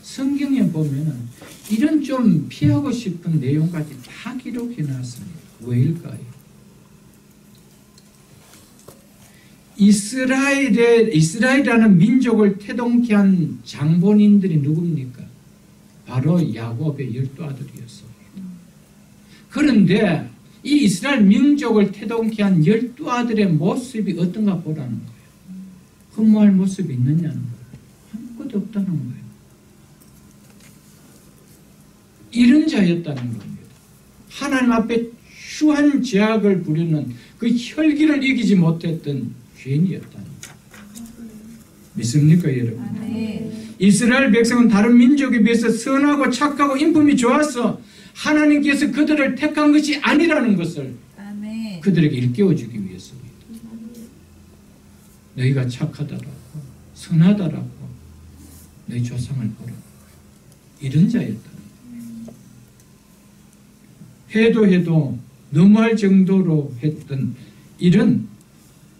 성경에 보면은 이런 좀 피하고 싶은 내용까지 다 기록해놨습니다. 왜일까요? 이스라엘이라는 민족을 태동케 한 장본인들이 누굽니까? 바로 야곱의 12아들이었습니다. 그런데 이 이스라엘 민족을 태동케 한 12아들의 모습이 어떤가 보라는 거예요. 흠모할 모습이 있느냐는 거예요. 아무것도 없다는 거예요. 이런 자였다는 겁니다. 하나님 앞에 추한 죄악을 부리는 그 혈기를 이기지 못했던 죄인이었다는 거예요. 믿습니까, 여러분? 이스라엘 백성은 다른 민족에 비해서 선하고 착하고 인품이 좋아서 하나님께서 그들을 택한 것이 아니라는 것을 그들에게 일깨워주기 위해서입니다. 너희가 착하다라고 선하다라고 너희 조상을 보라. 이런 자였다는 거예요. 해도 너무할 정도로 했던 이런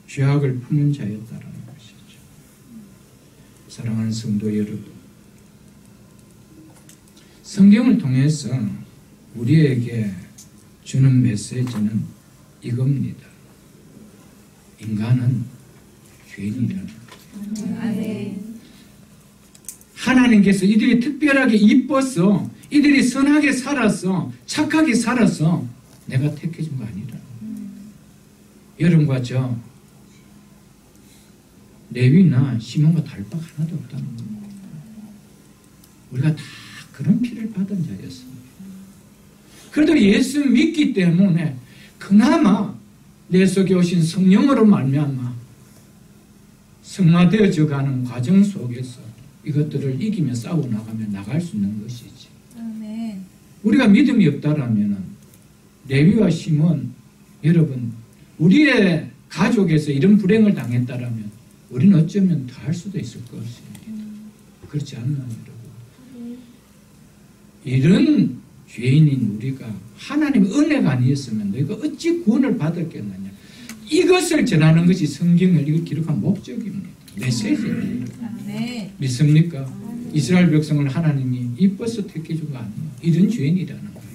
죄악을 품은 자였다라는 것이죠. 사랑하는 성도 여러분, 성경을 통해서 우리에게 주는 메시지는 이겁니다. 인간은 죄인이라는 거예요. 하나님께서 이들이 특별하게 이뻐서 이들이 선하게 살아서 착하게 살아서 내가 택해준 거 아니라. 여러분과 저 레위나 시몬과 다를 바 하나도 없다는 겁니다. 우리가 다 그런 피를 받은 자였습니다. 그래도 예수 믿기 때문에 그나마 내 속에 오신 성령으로 말미암아 성화되어져 가는 과정 속에서 이것들을 이기며 싸워 나가며 나갈 수 있는 것이지. 우리가 믿음이 없다라면 레위와 시몬, 여러분, 우리의 가족에서 이런 불행을 당했다라면 우리는 어쩌면 더 할 수도 있을 것입니다. 그렇지 않나요, 여러분? 이런 죄인인 우리가 하나님의 은혜가 아니었으면 너희가 어찌 구원을 받았겠느냐. 이것을 전하는 것이 성경을 이걸 기록한 목적입니다. 메시지입니다. 믿습니까? 이스라엘 백성을 하나님이 이뻐서 택해준 거 아니에요. 이런 죄인이라는 거예요.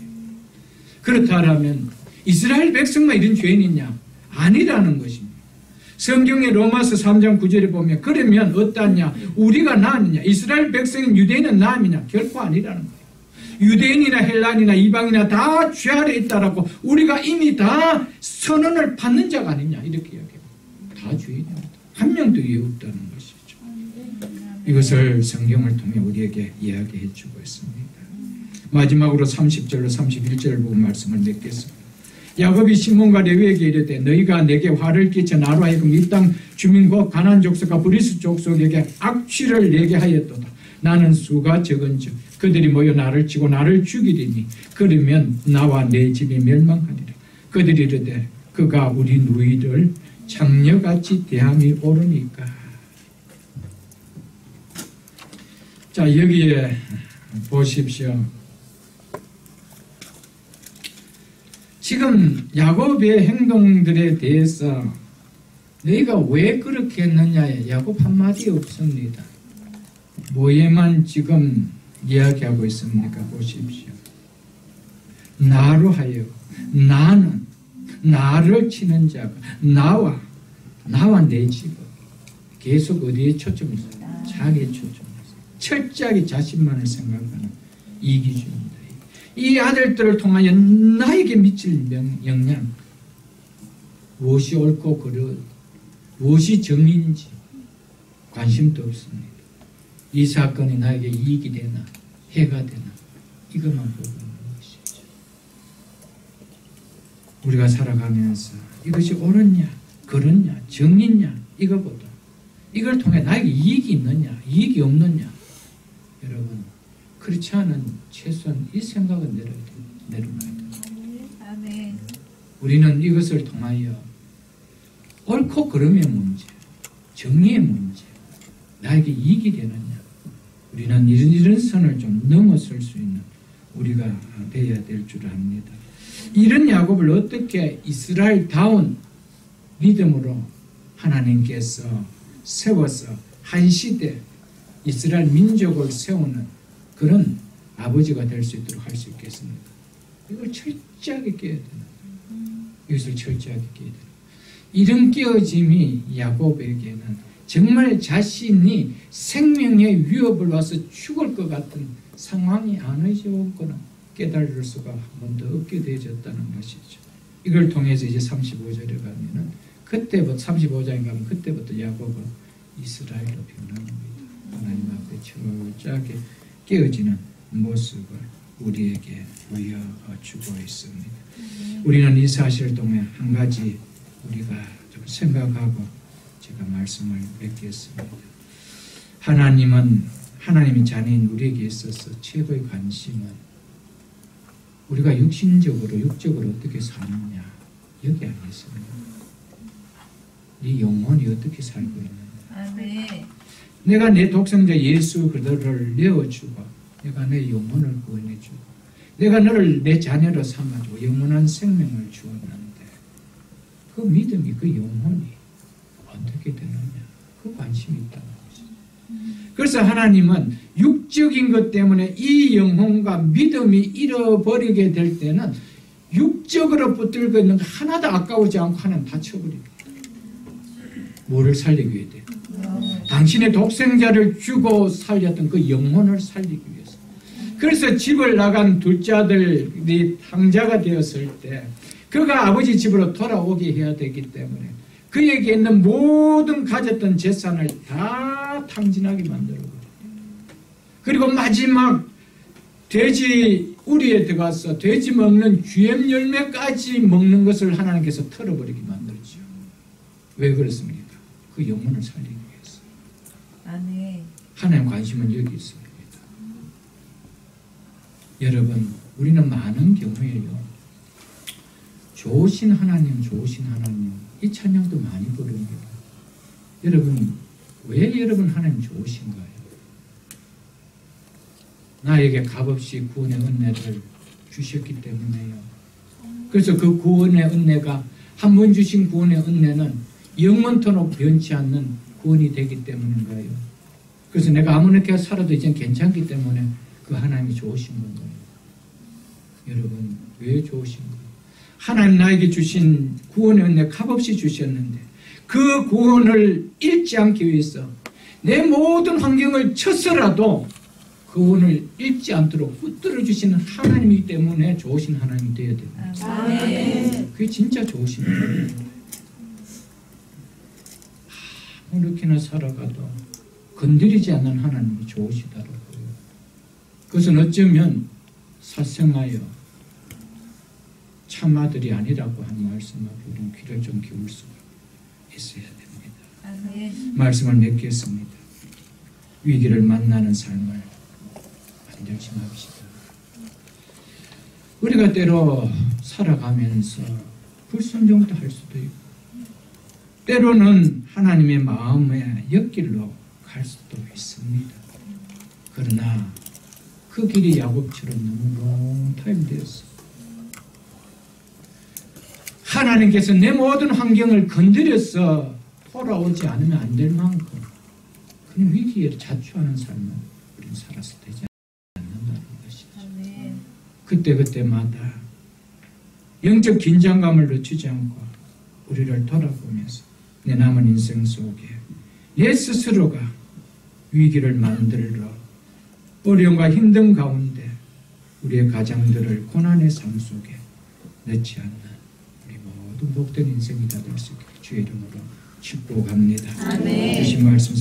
그렇다면 이스라엘 백성만 이런 죄인이냐? 아니라는 것입니다. 성경의 로마서 3장 9절에 보면 그러면 어떠냐? 우리가 나으냐? 이스라엘 백성인 유대인은 나으냐? 결코 아니라는 거예요. 유대인이나 헬란이나 이방이나 다 죄 아래 있다라고 우리가 이미 다 선언을 받는 자가 아니냐 이렇게 이야기해요. 다 죄인입니다. 한 명도 예 없다는 것이죠. 이것을 성경을 통해 우리에게 이야기해 주고 있습니다. 마지막으로 30절로 31절을 보고 말씀을 맺겠습니다. 야곱이 시몬과 레위에게 이르되 너희가 내게 화를 끼쳐 나로 하여금 이 땅 주민 곧 가나안 족속과 브리스 족속에게 악취를 내게 하였도다. 나는 수가 적은즉 그들이 모여 나를 치고 나를 죽이리니 그러면 나와 내 집이 멸망하리라. 그들이 이르되 그가 우리 누이를 장녀같이 대함이 옳으니까. 자, 여기에 보십시오. 지금 야곱의 행동들에 대해서 너희가 왜 그렇게 했느냐에 야곱 한마디 없습니다. 뭐에만 지금 이야기하고 있습니까? 보십시오. 나로 하여 나는 나를 치는 자가 나와 내 집은 계속 어디에 초점이 있어요? 자기에 초점이 있어요. 철저하게 자신만을 생각하는 이 기준입니다. 이 아들들을 통하여 나에게 미칠 영향, 무엇이 옳고 그릇, 무엇이 정인지 관심도 없습니다. 이 사건이 나에게 이익이 되나 해가 되나 이것만 보고 있는 것이죠. 우리가 살아가면서 이것이 옳으냐 그렇냐 정의냐 이것보다 이걸 통해 나에게 이익이 있느냐 이익이 없느냐, 여러분 그렇지 않은 최소한 이 생각은 내려놔야 됩니다. 우리는 이것을 통하여 옳고 그름의 문제, 정의의 문제, 나에게 이익이 되느냐, 우리는 이런 선을 좀 넘어설 수 있는 우리가 되어야 될 줄 압니다. 이런 야곱을 어떻게 이스라엘다운 믿음으로 하나님께서 세워서 한 시대 이스라엘 민족을 세우는 그런 아버지가 될 수 있도록 할 수 있겠습니까? 이걸 철저하게 깨야 되는, 이것을 철저하게 깨야 되는, 이런 깨어짐이 야곱에게는 정말 자신이 생명의 위협을 와서 죽을 것 같은 상황이 아니었거나 깨달을 수가 한 번 더 없게 되어졌다는 것이죠. 이걸 통해서 이제 35절에 가면은 그때부터 35장에 가면 그때부터 야곱은 이스라엘로 변합니다. 하나님 앞에 철저하게 깨어지는 모습을 우리에게 보여주고 있습니다. 우리는 이 사실을 통해 한 가지 우리가 좀 생각하고 제가 말씀을 맺겠습니다. 하나님이 자녀인 우리에게 있어서 최고의 관심은 우리가 육적으로 어떻게 사느냐 여기 아니겠습니까? 네 영혼이 어떻게 살고 있느냐. 내가 내 독생자 예수 그들을 내어주고 내가 내 영혼을 구원해주고 내가 너를 내 자녀로 삼아주고 영원한 생명을 주었는데 그 믿음이 그 영혼이 어떻게 되느냐 그 관심이 있다는 것이죠. 그래서 하나님은 육적인 것 때문에 이 영혼과 믿음이 잃어버리게 될 때는 육적으로 붙들고 있는 거 하나도 아까우지 않고 하나는 다 쳐버립니다. 뭐를 살리기 위해 돼요? 당신의 독생자를 주고 살렸던 그 영혼을 살리기 위해서. 그래서 집을 나간 둘째 아들이 탕자가 되었을 때 그가 아버지 집으로 돌아오게 해야 되기 때문에 그에게 있는 모든 가졌던 재산을 다 탕진하게 만들어버려요. 그리고 마지막 돼지 우리에 들어가서 돼지 먹는 쥐엠 열매까지 먹는 것을 하나님께서 털어버리게 만들었죠. 왜 그렇습니까? 그 영혼을 살리기 위해서. 하나님 관심은 여기 있습니다. 여러분, 우리는 많은 경우에요, 좋으신 하나님 이 찬양도 많이 부릅니다. 여러분, 왜 여러분 하나님 좋으신가요? 나에게 값없이 구원의 은혜를 주셨기 때문에요. 그래서 그 구원의 은혜가 한 번 주신 구원의 은혜는 영원토록 변치 않는 구원이 되기 때문인가요? 그래서 내가 아무렇게 살아도 이젠 괜찮기 때문에 그 하나님이 좋으신 건가요? 여러분, 왜 좋으신 거예요? 하나님 나에게 주신 구원의 은혜 값없이 주셨는데 그 구원을 잃지 않기 위해서 내 모든 환경을 쳐서라도 구원을 잃지 않도록 붙들어 주시는 하나님이기 때문에 좋으신 하나님이 되어야 됩니다. 아멘. 그게 진짜 좋으신 거예요. 아무렇게나 살아가도 건드리지 않는 하나님이 좋으시더라고요. 그것은 어쩌면 사생하여 참아들이 아니라고 한 말씀하고 우리는 귀를 좀 기울 수가 있어야 됩니다. 아멘. 말씀을 맺겠습니다. 위기를 만나는 삶을 만들지 맙시다. 우리가 때로 살아가면서 불순종도 할 수도 있고 때로는 하나님의 마음의 옆길로 갈 수도 있습니다. 그러나 그 길이 야곱처럼 너무 롱타임되었어. 하나님께서 내 모든 환경을 건드려서 돌아오지 않으면 안 될 만큼 그런 위기에 자초하는 삶을 우리는 살아서 되지 않는다는 것이죠. 아멘. 그때그때마다 영적 긴장감을 늦추지 않고 우리를 돌아보면서 내 남은 인생 속에 내 스스로가 위기를 만들어 어려움과 힘든 가운데 우리의 가장들을 고난의 삶 속에 넣지 않는 우리 모든 복된 인생이 다 될 수 있게 주의 이름으로 축복합니다. 아멘. 주신 말씀